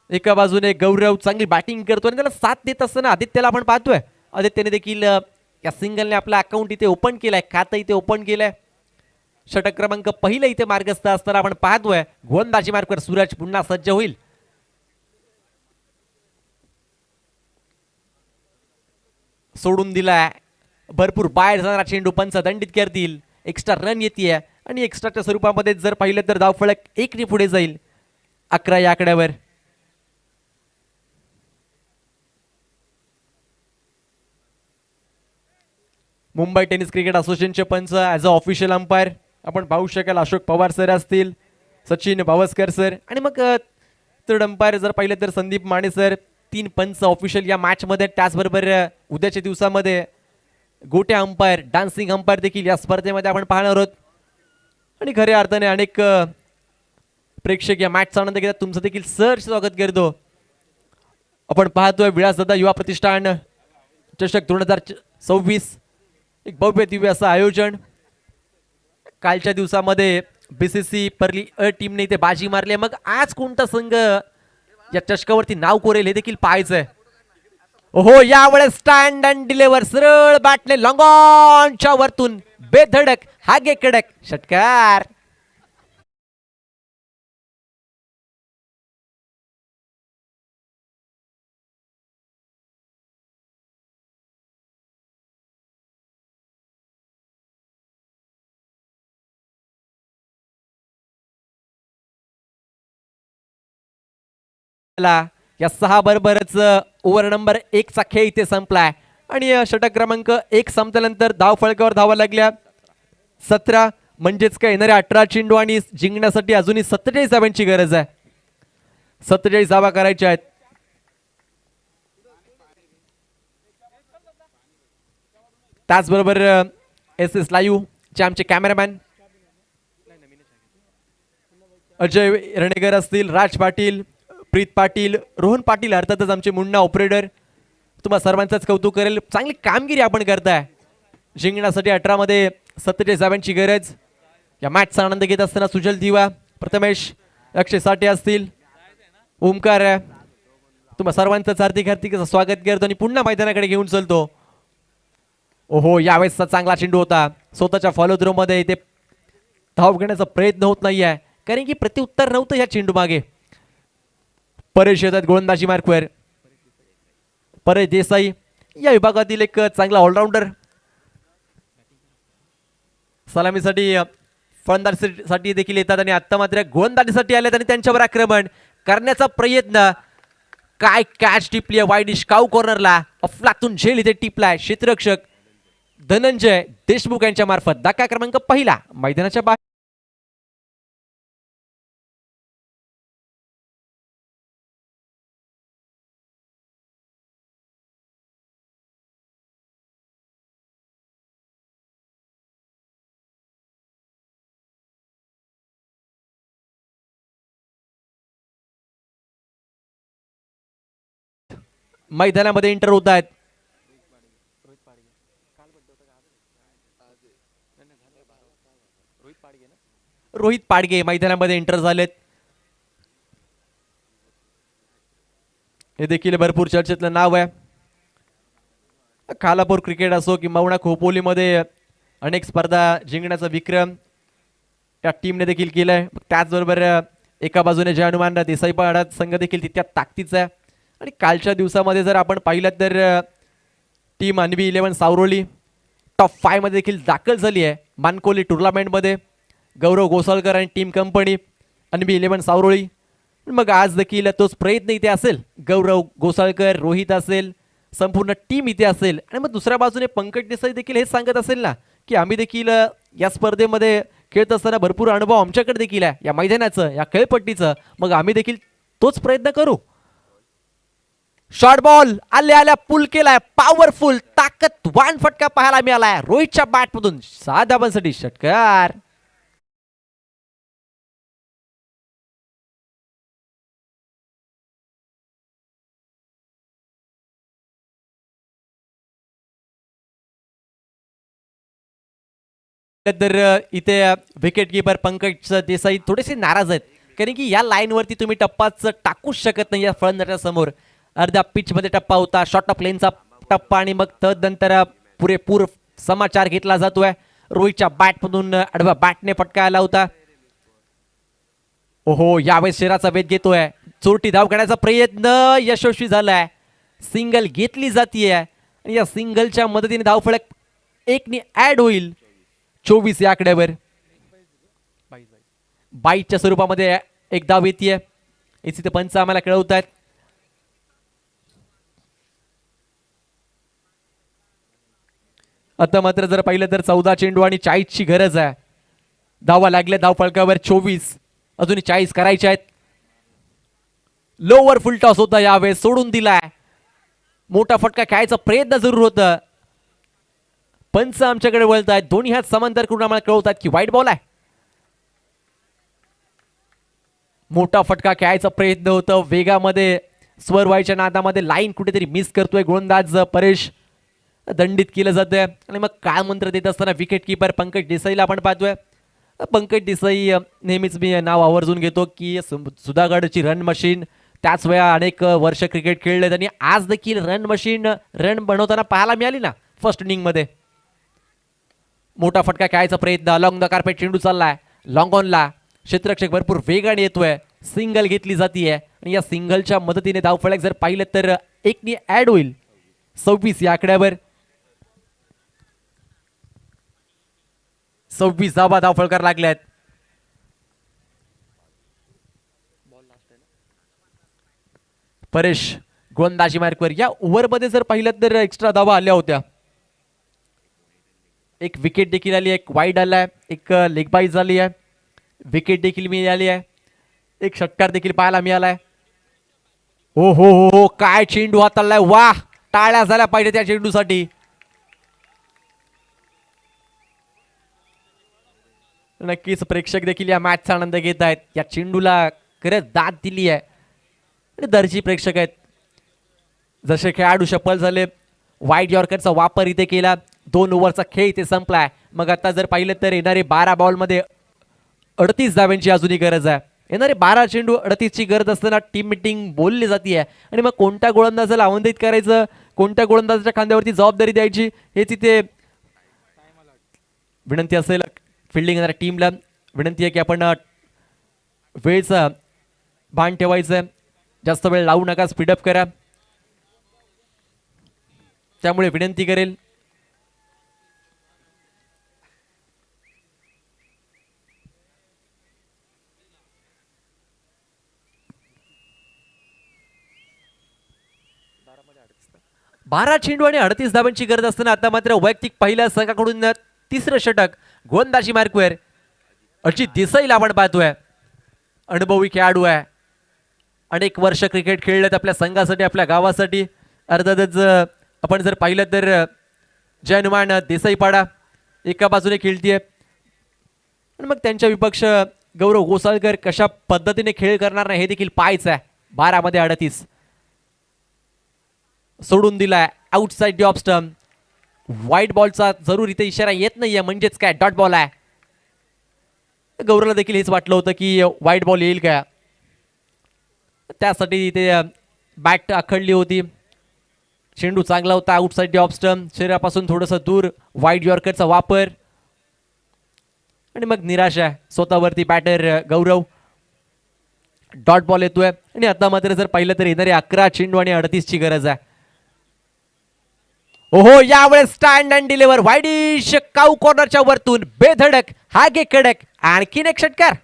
एका बाजूने गौरव चांगली बॅटिंग करतो आणि त्याला साथ देत असताना आदित्यला आपण पाहतोय. आदित्यने देखील या सिंगलने आपला अकाउंट इथे ओपन केलाय, खातं इथे ओपन केलंय. षटक क्रमांक पहिला इथे मार्गस्थ असताना आपण पाहतोय गोलंदाजी मार्कवर सूरज पुन्हा सज्ज होईल. सोडून दिलाय. भरपूर बाहेर जाणारा चेंडू पंच दंडित करतील. एक्स्ट्रा रन येते आणि एक्स्ट्राच्या स्वरूपामध्ये जर पाहिलं तर धावफलक 1 ने पुढे जाईल 11 या आकड्यावर. मुंबई टेनिस क्रिकेट असोसिएशनचे पंच ॲज अ ऑफिशियल अंपायर आपण पाहू शकाल. अशोक पवार सर असतील, सचिन भावस्कर सर आणि मग थर्ड अंपायर जर पाहिलं तर संदीप माने सर. 3 पंच ऑफिशियल या मॅच मध्ये. त्याचबरोबर उद्याच्या दिवसामध्ये गोट्या अंपायर, डान्सिंग अंपायर देखील या स्पर्धेमध्ये आपण पाहणार आहोत. आणि खऱ्या अर्थाने अनेक प्रेक्षक या मॅचचा आनंद घेतात. तुमचं देखील सर स्वागत करतो. आपण पाहतोय विलासदादा युवा प्रतिष्ठान चषक 2026. एक भव्य दिव्य असं आयोजन. कालच्या दिवसामध्ये बीसीसी परली अ टीमने इथे बाजी मारली. मग आज कोणता संघ या चषकावरती नाव कोरेल हे देखील पाहायचंय. हो यावेळेस स्टँड अँड डिलेव्हर सरळ बॅटने लॉंग ऑनच्या वरतून बेधडक हागे कडक षटकार. या 6 बरोबरच ओव्हर नंबर 1 चा खेळ इथे संपलाय आणि षटक क्रमांक 1 संपल्यानंतर धाव फळकावर धावा लागल्या 17. म्हणजेच काय येणाऱ्या 18 चेंडू आणि जिंकण्यासाठी अजूनही 47 धावांची गरज आहे. 47 धावा करायच्या आहेत. त्याचबरोबर एस लाईव्ह चे आमचे कॅमेरामॅन अजय रणेकर असतील, राज पाटील, प्रीत पाटील, रोहन पाटील, अर्थातच आमचे मुन्ना ऑपरेटर. तुम्हा सर्वांचंच कौतुक करेल. चांगली कामगिरी आपण करताय. जिंकण्यासाठी 18 मध्ये 47 धावांची गरज. या मॅचचा आनंद घेत असताना सुजल दिवा, प्रथमेश, अक्षय साठे असतील, ओमकार, तुम्हा सर्वांचं हार्दिक हार्दिक स्वागत करतो आणि पुन्हा मैदानाकडे घेऊन चलतो. ओहो यावेळेसचा चांगला चेंडू होता. स्वतःच्या फॉलो थ्रो मध्ये इथे धाव घेण्याचा प्रयत्न होत नाहीये, कारण की प्रत्युत्तर नव्हतं या चेंडू मागे. परेश येतात गोलंदाजी मार्कवर. परेश देसाई या विभागातील एक चांगला ऑलराऊंडर. सलामीसाठी फलंदाजीसाठी देखील येतात आणि आता मात्र गोलंदाजीसाठी आलेत आणि त्यांच्यावर आक्रमण. करण्याचा प्रयत्न. काय कॅच टिपली आहे वाईड काऊ कॉर्नरला. अफलातून झेल इथे टिपलाय क्षेत्ररक्षक धनंजय देशमुख यांच्या मार्फत. धक्का क्रमांक पहिला मैदानाच्या बाहेर. मैदानामध्ये एंटर होत आहेत. रोहित पाडगे मैदानामध्ये एंटर झालेत. हे देखील भरपूर चर्चेतलं नाव आहे. खालापूर क्रिकेट असो की मौना खोपोलीमध्ये अनेक स्पर्धा जिंकण्याचा विक्रम या टीमने देखील केलाय. त्याचबरोबर एका बाजूने जय हनुमान देसाई पाडात संघ देखील तितक्या ताकदीचा आहे. आणि कालच्या दिवसामध्ये जर आपण पाहिलं तर टीम अन्वी 11 सावरोली टॉप 5 मध्ये देखील दाखल झाली आहे. मानकोली टुर्नामेंटमध्ये गौरव गोसाळकर आणि टीम कंपनी अन्वी 11 सावरोळी. मग आज देखील तोच प्रयत्न इथे असेल. गौरव गोसाळकर, रोहित असेल, संपूर्ण टीम इथे असेल. आणि मग दुसऱ्या बाजूने पंकज देसाई देखील हेच सांगत असेल ना की आम्ही देखील या स्पर्धेमध्ये खेळत असताना भरपूर अनुभव आमच्याकडे देखील आहे या मैदानाचं, या खेळपट्टीचं. मग आम्ही देखील तोच प्रयत्न करू. शॉर्ट बॉल आल्या आल्या पुल केलाय. पॉवरफुल ताकदवान फटका पाहायला मिळालाय रोहितच्या बॅटमधून. 6 धावांसाठी षटकार. तर इथे विकेट किपर पंकज देसाई थोडेसे नाराज आहेत. कारण की या लाईन वरती तुम्ही टप्पाच टाकूच शकत नाही या फलंदाजा समोर. अर्ध्या पिच मध्ये टप्पा होता, शॉर्ट ऑफ लेनचा टप्पा आणि मग तदनंतर पुरेपूर समाचार घेतला जातोय. रोहितच्या बॅटमधून आडव्या बॅटने फटका आला होता. ओहो, यावेळेस शेराचा वेध घेतोय. चोरटी धाव घेण्याचा प्रयत्न यशस्वी झालाय. सिंगल घेतली जातीये आणि या सिंगलच्या मदतीने धावफलक 1 ने ऍड होईल. 24 या आकड्यावर 22च्या स्वरूपामध्ये एक धाव येते. इथे पंच आम्हाला कळवत आहेत. आता मात्र जर पाहिलं तर 14 चेंडू आणि 40 ची गरज आहे. धावा लागल्या धाव फलकावर 24, अजून 40 करायचे आहेत. लोवर फुल टॉस होता यावेळेस सोडून दिलाय. मोठा फटका खेळायचा प्रयत्न जरूर होता. पंच आमच्याकडे वळत आहेत. दोन्ही हात समांतर करून आम्हाला कळवतात की वाईट बॉल आहे. मोठा फटका खेळायचा प्रयत्न होतं. वेगामध्ये स्वर व्हायच्या नादामध्ये लाईन कुठेतरी मिस करतोय गोलंदाज परेश. दंडित केलं जातंय आणि मग काय मंत्र देत असताना विकेट किपर पंकज देसाईला आपण पाहतोय. पंकज देसाई नेहमीच मी नाव आवर्जून घेतो की सुधागडची रन मशीन. त्याच वेळा अनेक वर्ष क्रिकेट खेळलेत आणि आज देखील रन मशीन रन बनवताना पाहायला मिळाली ना फर्स्ट इनिंग मध्ये. मोठा फटका खेळायचा प्रयत्न. अलॉंग द कार्पेट चेंडू चाललाय लॉंग ऑनला. क्षेत्ररक्षक भरपूर वेगाने येतोय. सिंगल घेतली जातीये आणि या सिंगलच्या मदतीने धावफलक जर पाहिलं तर 1 ने ऍड होईल. 26 या आकड्यावर 26 धावा धावफलकार लागल्यात. परेश गोलंदाजी मार्कवर. या ओव्हरमध्ये जर पाहिलं तर एक्स्ट्रा धावा आल्या होत्या. एक विकेट देखील आली, एक वाईड आलाय, एक लेग बाईज झाली आहे, विकेट देखील मिळाली आहे, एक षटकार देखील पाहायला मिळालाय. हो हो हो हो, काय चेंडू हाताळलाय. वाह, टाळ्या झाल्या पाहिजे त्या चेंडूसाठी. नक्कीच प्रेक्षक देखील या मॅचचा आनंद घेत आहेत. या चेंडूला खरंच दाद दिली आहे आणि दर्जी प्रेक्षक आहेत. जसे खेळाडू सफल झाले, वाईड यॉर्करचा वापर इथे केला. 2 ओव्हरचा खेळ इथे संपलाय. मग आता जर पाहिलं तर येणारे 12 बॉलमध्ये 38 धाव्यांची अजूनही गरज आहे. येणारे 12 चेंडू 38 ची गरज असताना टीम मीटिंग बोलली जाते आणि मग कोणत्या गोलंदाजाला आमंत्रित करायचं, कोणत्या गोलंदाजाच्या खांद्यावरती जबाबदारी द्यायची हे तिथे विनंती असेल. फिल्डिंग येणाऱ्या टीमला विनंती आहे की आपण वेळेचं भान ठेवायचं. जास्त वेळ लावू नका, स्पीडअप करा. त्यामुळे विनंती करेल. 12 चेंडू आणि 38 धावांची गरज असताना आता मात्र वैयक्तिक पहिल्या संघाकडून तिसरं षटक गोलंदाजी मार्कवर अजित देसाईला आपण पाहतोय. अनुभवी खेळाडू आहे, अनेक वर्ष क्रिकेट खेळलेत आपल्या संघासाठी, आपल्या गावासाठी. अर्थातच आपण जर पाहिलं तर जय हनुमान देसाईपाडा एका बाजूने खेळतीये आणि मग त्यांच्या विपक्ष गौरव गोसाळकर कशा पद्धतीने खेळ करणार नाही हे देखील पाहायचं आहे. 12 मध्ये 38 सोडून दिलाय outside the off stump. White बॉलचा जरूर इथे इशारा येत नाहीये, म्हणजेच काय डॉट बॉल आहे. गौरवला देखील हेच वाटलं होतं की व्हाईट बॉल येईल का, त्यासाठी इथे बॅट आखडली होती. चेंडू चांगला होता, आउटसाइड दी ऑफ स्टंप, शरीरापासून थोडंसं दूर वाईड यॉर्करचा वापर आणि मग निराशा स्वतःवरती बॅटर गौरव. डॉट बॉल येतोय आणि आता मात्र जर पाहिलं तर येणारे 11 चेंडू आणि 38 ची गरज आहे. ओहो, यावेळेस स्टँड अँड डिलिव्हर वाईडिश काऊ कॉर्नरच्या वरतून बेधडक हागे कडक आणखीन एक षटकार.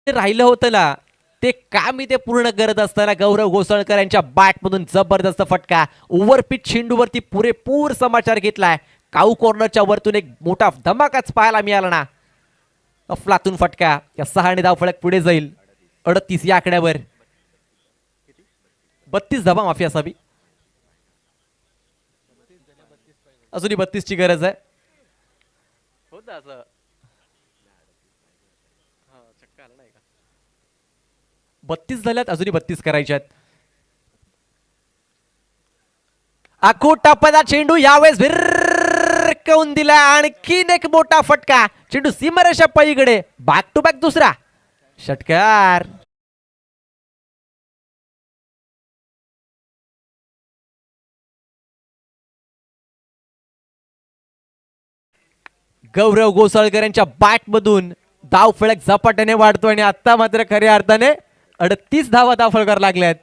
राहिलं होतं ना ते काम इथे पूर्ण करत असताना गौरव गोसाळकर यांच्या बॅटमधून जबरदस्त फटका. ओव्हरपिच चेंडूवरती पुरेपूर समाचार घेतलाय. काऊ कॉर्नरच्या वरतून एक मोठा धमाकाच पाहायला मिळाला ना. अफलातून फटका. या 6 धाव फलक पुढे जाईल 38 या आकड्यावर. 32 धावा माफी असावी, अजूनही 32 ची गरज आहे. होतं असं 32 झाल्यात, अजूनही 32 करायच्यात. आखो टप्प्याचा चेंडू यावेळेस भिरकवून दिला. आणखीन एक मोठा फटका. चेंडू सीमारेषा पलीकडे. बॅक टू बॅक दुसरा षटकार. गौरव गोसाळकर यांच्या बॅट मधून धाव फलक झपाट्याने वाढतो आणि आता मात्र खऱ्या अर्थाने 38 धावा धाव फलकावर लागल्यात.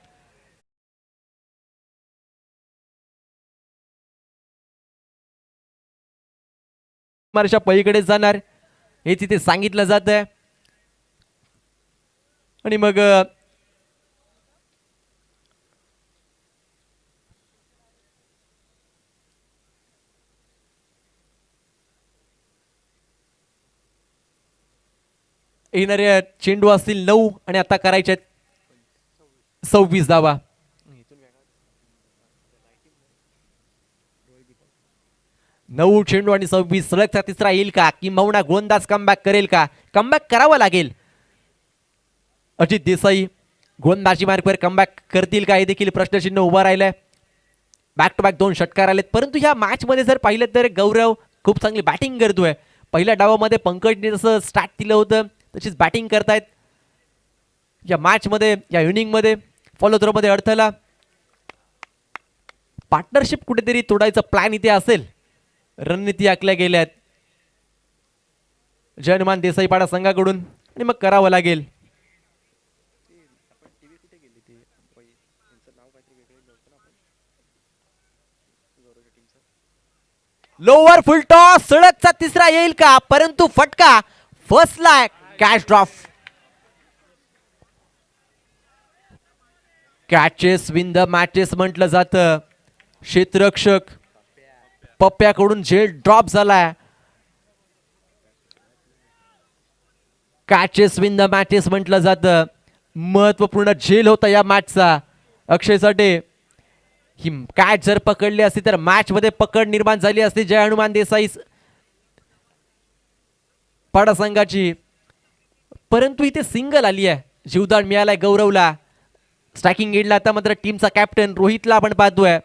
मार्शा पलीकडे जाणार हे तिथे सांगितलं जात आहे आणि मग येणारे चेंडू असतील 9 आणि आता करायचे 26 धावा. 9 चेंडू आणि 26 सलगचा तिसरा येईल का, किंबहुना गोलंदाज कमबॅक करेल का? कमबॅक करावं लागेल. अजित देसाई गोलंदाजी मार्कवर कमबॅक करतील का हे देखील प्रश्नचिन्ह उभा राहिलंय. बॅक टू बॅक 2 षटकार आलेत, परंतु या मॅच मध्ये जर पाहिलं तर गौरव खूप चांगली बॅटिंग करतोय. पहिल्या डावामध्ये पंकजने जसं स्टार्ट दिलं होतं तशीच बॅटिंग करतायत. या मॅच मध्ये, या इनिंग मध्ये फॉलो थ्रो मध्ये अडथळा. पार्टनरशिप कुठेतरी तोडायचा प्लॅन इथे असेल, रणनीती आखल्या गेल्यात जय हनुमान देसाईपाडा संघाकडून आणि मग करावं लागेल. लोअर फुल टॉस सळगचा तिसरा येईल का, परंतु फटका फसलाय. Catch drop. Catches win the matches म्हटलं जातं. क्षेत्ररक्षक पप्प्याकडून झेल ड्रॉप झालाय. कॅचेस विन द मॅचेस म्हटलं जातं. महत्वपूर्ण झेल होता या मॅचचा अक्षयसाठी. ही कॅच जर पकडली असती तर मॅच मध्ये पकड निर्माण झाली असती जय हनुमान देसाई पाडा संघाची, परंतु इथे सिंगल आली आहे. जीवदान मिळालाय गौरवला. स्ट्रायकिंग एंडला आता मात्र टीमचा कॅप्टन रोहितला आपण पाहतोय.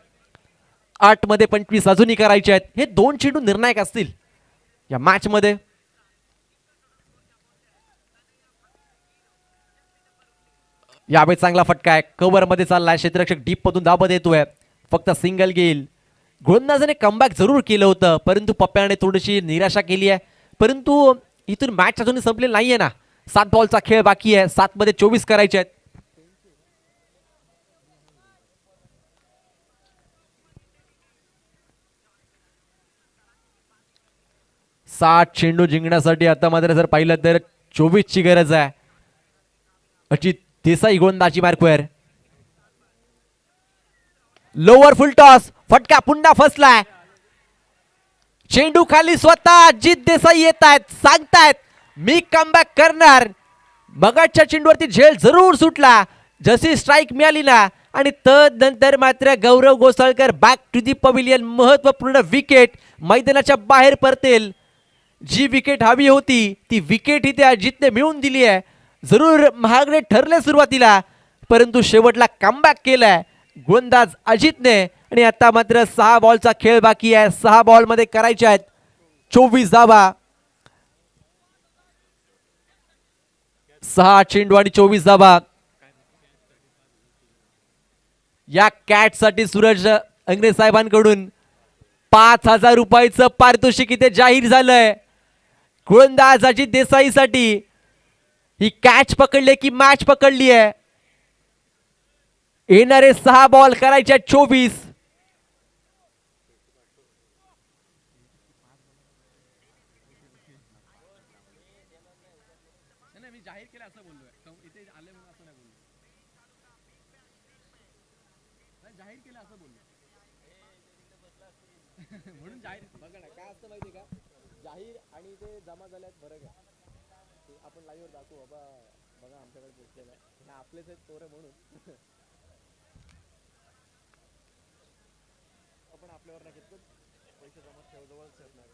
8 मध्ये 25 अजूनही करायचे आहेत. हे 2 चेंडू निर्णायक असतील या मॅच मध्ये. यावेळी चांगला फटका आहे, कव्हर मध्ये चाललाय. क्षेत्ररक्षक डीप मधून दाबत येतोय. फक्त सिंगल गेल. गोलंदाजाने कमबॅक जरूर केलं होतं, परंतु पप्प्याने थोडीशी निराशा केली आहे. परंतु इथून मॅच अजूनही संपलेली नाहीये ना. 7 बॉलचा खेळ बाकी आहे. 7 मध्ये 24 करायचे आहेत. 60 चेंडू जिंकण्यासाठी आता मात्र जर पाहिलं तर 24 ची गरज आहे. अजित देसाई गोलंदाजी मार्कवर. लोअर फुल टॉस, फटका पुन्हा फसलाय. चेंडू खाली स्वतः अजित देसाई येत आहेत, सांगतायत मी कमबॅक करणार. मगाच्या चेंडूवरती झेल जरूर सुटला जशी स्ट्राईक मिळाली ना, आणि तदनंतर मात्र Gaurav Ghosalkar back to the pavilion. महत्वपूर्ण विकेट, मैदानाच्या बाहेर परतेल. जी विकेट हवी होती ती विकेट इथे अजितने मिळवून दिली आहे. जरूर महागडे ठरले सुरुवातीला, परंतु शेवटला कमबॅक केलाय गोलंदाज अजितने. आणि आता मात्र 6 बॉलचा खेळ बाकी आहे. 6 बॉल मध्ये करायचे आहेत 24 धावा. 6 चेंडू आणि 24 धावा. या कॅट साठी सूरज अंग्रे साहेबांकडून 5,000 रुपयाचं पारितोषिक इथे जाहीर झालंय. गोलंदाज अजित देसाईसाठी ही कॅच पकडले की मॅच पकडली आहे. येणारे 6 बॉल करायचे 24. जाहीर आणि ते जमा झाल्यात फरक आहे. आपण लाईव्ह दाखवू बाबा, बघा आमच्याकडे पोहोचलेलं आहे, आपलेच आहेत तोरे म्हणून आपण आपल्यावर नाही घेतलं. पैसे जमा ठेवजवळच येत नाही.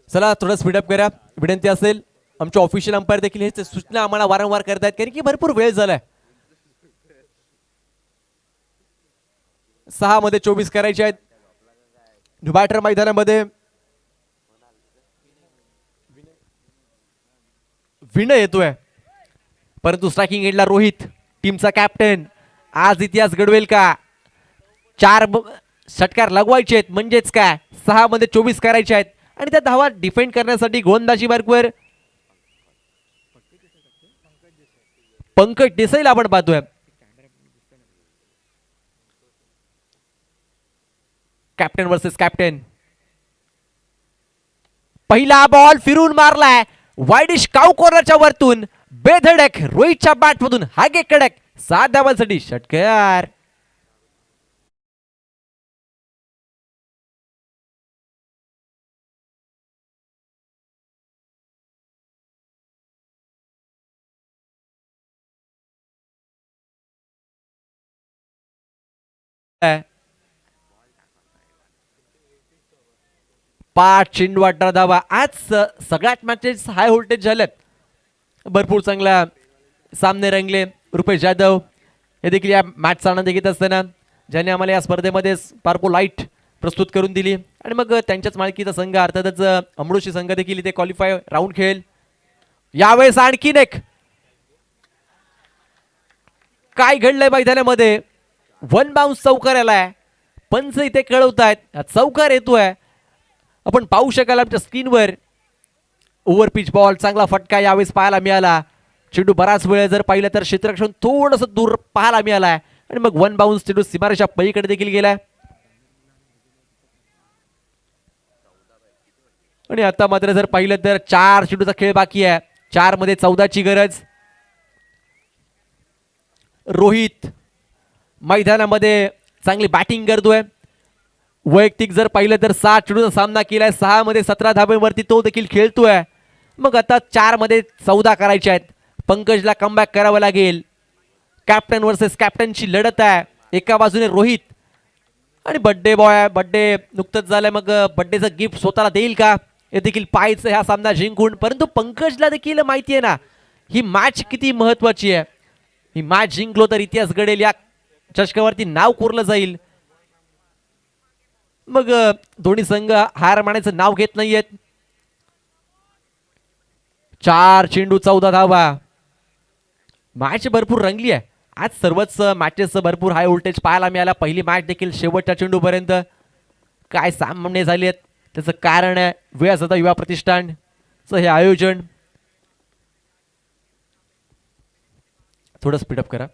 चला थोडं स्पीडअप करा. विनंती असेल, आमचे ऑफिशियल अंपायर देखील हेच सूचना आम्हाला वारंवार करतायत, कारण की भरपूर वेळ झालाय. 6 मध्ये 24 करायचे आहेत. बॅटर मैदानामध्ये विनय येतोय, परंतु स्ट्रायकिंग एंडला रोहित, टीमचा कॅप्टन. आज इतिहास घडवेल का? 4 षटकार लगवायचे आहेत, म्हणजेच काय 6 मध्ये 24 करायचे आहेत. आणि त्या धावा डिफेंड करण्यासाठी गोलंदाजी मार्कवर पंकज देसाईला आपण पाहतोय. Captain versus captain. पहिला बॉल फिरून मारलाय वाईडिश काऊ कॉर्नरच्या वरतून. बेधडक रोहितच्या बॅट मधून हागे कडक. 7 धावांसाठी षटकार. पाच चेंडू 18 धावा. आज सगळ्यात मॅचेस हाय व्होल्टेज झालेत. भरपूर चांगला सामने रंगले. रुपेश जाधव हे देखील या मॅचचा आनंद घेत असताना, ज्याने आम्हाला या स्पर्धेमध्ये पार्पो लाईट प्रस्तुत करून दिली. आणि मग त्यांच्याच मालकीचा संघ अर्थातच अमृषी संघ देखील इथे क्वालिफाय राऊंड खेळेल. यावेळेस आणखीन एक काय घडलंय मैदानामध्ये. 1 बाउन्स चौकार आलाय. पंच इथे कळवतायत चौकार येतोय. आपण पाहू शकाल आमच्या स्क्रीनवर. ओव्हर पिच बॉल, चांगला फटका यावेळेस पाहायला मिळाला. चेंडू बराच वेळ जर पाहिलं तर क्षेत्ररक्षण थोडस दूर पाहायला मिळालाय. आणि मग 1 बाउन्स चेंडू सीमारेषा पलीकडे देखील गेलाय. आणि आता मात्र जर पाहिलं तर 4 चेंडूचा खेळ बाकी आहे. 4 मध्ये 14 ची गरज. रोहित मैदानामध्ये चांगली बॅटिंग करतोय. वैयक्तिक जर पाहिलं तर 7 चेंडूचा सामना केलाय. 6 मध्ये 17 धाब्यांवरती तो देखील खेळतोय. मग आता 4 मध्ये 14 करायचे आहेत. पंकजला कमबॅक करावं लागेल. कॅप्टन वर्सेस कॅप्टनची लढत आहे. एका बाजूने रोहित आणि बड्डे बॉय. बड्डे नुकतंच झालंय, मग बड्डेचं गिफ्ट स्वतःला देईल का हे देखील पाहायचं हा सामना जिंकून. परंतु पंकजला देखील माहिती आहे ना ही मॅच किती महत्वाची आहे. ही मॅच जिंकलो तर इतिहास घडेल, या चषकावरती नाव कोरलं जाईल. मग दोन्ही संघ हार मानायचं नाव घेत नाहीयेत. 4 चेंडू 14 धावा. मॅच भरपूर रंगली आहे आज. सर्वच मॅचेस भरपूर हाय व्होल्टेज पाहायला मिळाला. पहिली मॅच देखील शेवटच्या चेंडूपर्यंत. काय सामने झाले आहेत त्याचं कारण आहे व्यासदा युवा प्रतिष्ठानचं हे आयोजन. थोडं स्पीडअप करा.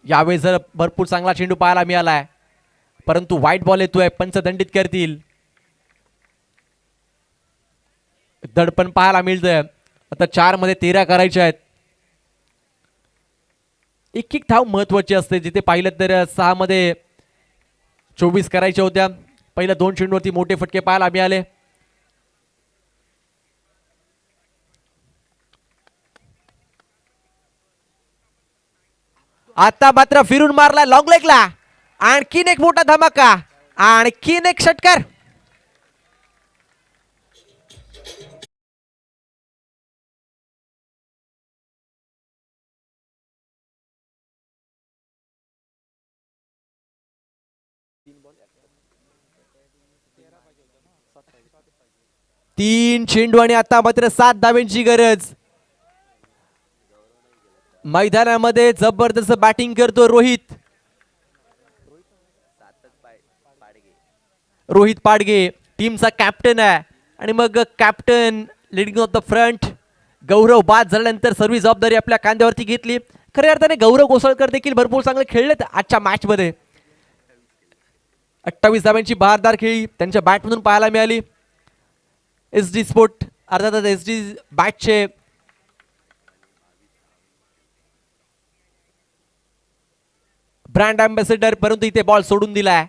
यावेळेस जर भरपूर चांगला चेंडू पाहायला मिळालाय, परंतु वाईट बॉल येतोय, पंच दंडित करतील. दडपण पाहायला मिळतंय. आता 4 मध्ये 13 करायचे आहेत. एक एक धाव महत्वाची असते. जिथे पाहिलं तर 6 मध्ये 24 करायच्या होत्या. पहिल्या 2 चेंडूवरती मोठे फटके पाहायला मिळाले. आता मात्र फिरून मारला लॉंग लेगला. आणखीन एक मोठा धमाका, आणखीन एक षटकार. तीन चेंडू आणि आता मात्र 7 धावांची गरज. मैदानामध्ये जबरदस्त बॅटिंग करतो रोहित. रोहित पाडगे टीमचा कॅप्टन आहे. आणि मग captain leading of the front. Gaurav बाद झाल्यानंतर सर्व जबाबदारी आपल्या खांद्यावरती घेतली. खऱ्या अर्थाने गौरव घोसाळकर देखील भरपूर चांगले खेळलेत आजच्या मॅच मध्ये. 28 धावांची बहारदार खेळी त्यांच्या बॅटमधून पाहायला मिळाली. SD स्पोर्ट अर्थातच SD बॅटचे ब्रँड अँबॅसेडर, परंतु इथे बॉल सोडून दिलाय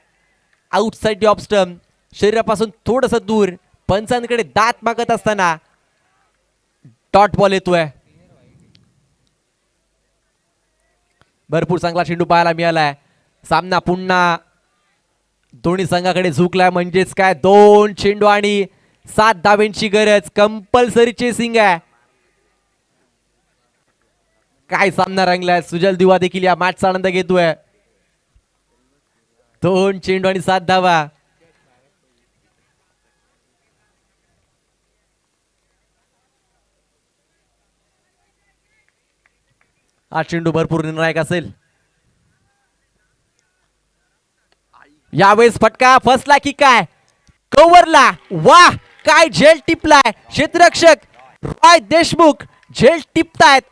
आउटसाइड द ऑफ स्टंप. शरीरापासून थोडस दूर. पंचांकडे दात मागत असताना डॉट बॉल येतोय. भरपूर चांगला चेंडू पाहायला मिळालाय. सामना पुन्हा दोन्ही संघाकडे झुकलाय. म्हणजेच काय 2 चेंडू आणि 7 धावांची गरज. कंपल्सरी चेसिंग आहे. काय सामना रंगलाय. सुजल दिवा देखील या मॅचचा आनंद घेतोय. 2 चेंडू आणि 7 धावा. हा चेंडू भरपूर निर्णायक असेल. यावेळेस फटका फसला की काय. कव्हरला. वाह, काय झेल टिपलाय. क्षेत्ररक्षक रॉय देशमुख झेल टिपतायत.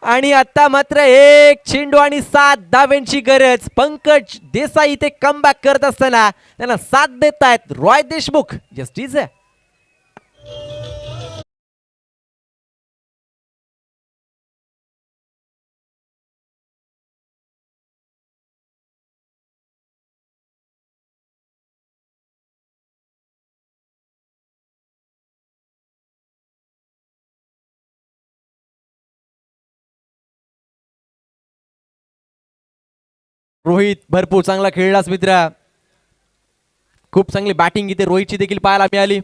आणि आता मात्र 1 चेंडू आणि 7 धावांची गरज. पंकज देसाई इथे कमबॅक करत असताना त्यांना साथ देत आहेत रॉय देशमुख. जस्टिस आहे. रोहित भरपूर चांगला खेळलास मित्रा. खूप चांगली बॅटिंग इथे रोहितची देखील पाहायला मिळाली.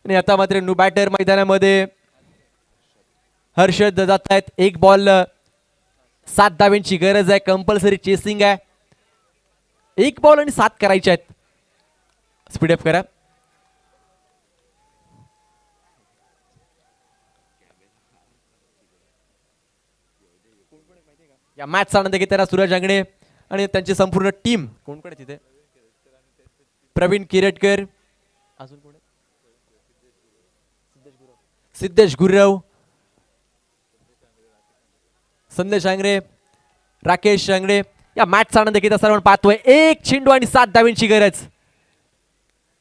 आणि आता मात्र न्यू बॅटर मैदानामध्ये हर्षद जात आहेत. 1 बॉल 7 धावांची गरज आहे. कंपल्सरी चेसिंग आहे. 1 बॉल आणि 7 करायचे आहेत. स्पीडअप करा. या मॅचचा आनंद घेताना सूरज अंगणे आणि त्यांची संपूर्ण टीम. कोण कोण आहे तिथे. प्रवीण किरटकर, अजून कोण, सिद्धेश गुरव, संदेश आंगरे, राकेश आंगरे. या मॅचचा आनंद घेत असताना पाहतोय 1 चेंडू आणि 7 धावांची गरज.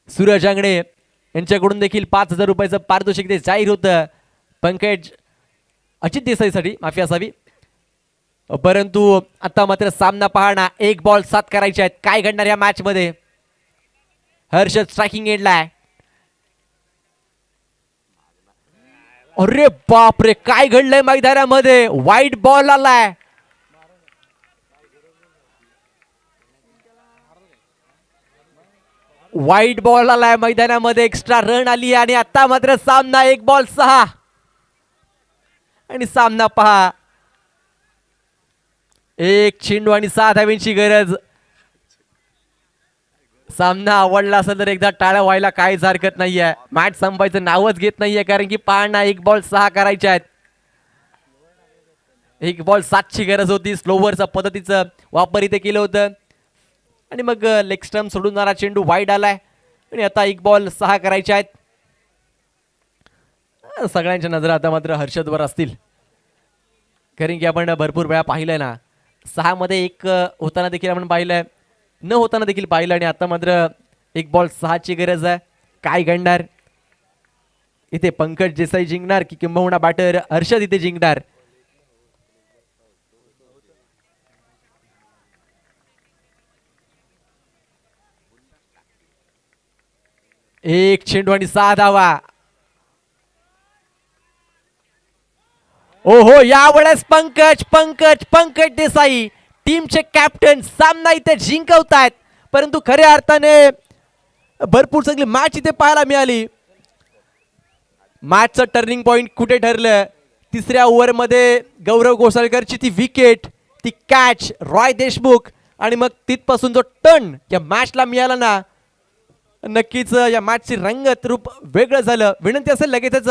सूरज आंगणे यांच्याकडून देखील 5,000 रुपयाचं पारितोषिक ते जाहीर होतं. पंकज अजित देसाईसाठी माफी असावी. परंतु आता मात्र सामना पाहणा. 1 बॉल 7 करायचे आहेत. काय घडणार या मॅच मध्ये. हर्षद स्ट्रायकिंग एंडला आहे. अरे बापरे, काय घडलंय मैदानामध्ये. वाईट बॉल आलाय. वाईट बॉल आलाय मैदानामध्ये. एक्स्ट्रा रन आली आणि आता मात्र सामना 1 बॉल 6 आणि सामना पहा. 1 चेंडू आणि 6 धावांची गरज. सामना आवडला असेल तर एकदा टाळ्या व्हायला काहीच हरकत नाहीये. मॅच संपायचं नावच घेत नाहीये, कारण की पाहणा 1 बॉल 6 करायचे आहेत. 1 बॉल 7 ची गरज होती. स्लोवरचा पद्धतीचं वापर इथे केलं होतं. आणि मग लेग स्टंप सोडून जाणारा चेंडू वाईड आलाय. आणि आता 1 बॉल 6 करायचे आहेत. सगळ्यांच्या नजरा आता मात्र हर्षदवर असतील, कारण की आपण भरपूर वेळा पाहिलंय ना, 6 मध्ये 1 होताना देखील आपण पाहिलंय, न होताना देखील पाहिलं, आणि आता मात्र 1 बॉल 6 ची गरज आहे. काय घडणार इथे? पंकज देसाई जिंकणार की किंबहुना बॅटर हर्षद इथे जिंकणार? एक चेंडू आणि 6 धावा. ओहो, यावेळेस पंकज देसाई टीमचे कॅप्टन सामना इथे जिंकवतायत, परंतु खऱ्या अर्थाने भरपूर चांगली मॅच इथे पाहायला मिळाली. मॅचचं टर्निंग पॉइंट कुठे ठरलं? तिसऱ्या ओव्हरमध्ये गौरव घोसाळकरची ती विकेट, ती कॅच रॉय देशमुख, आणि मग तिथपासून जो टर्न या मॅचला मिळाला ना, नक्कीच या मॅचची रंगत रूप वेगळं झालं. विनंती असेल लगेचच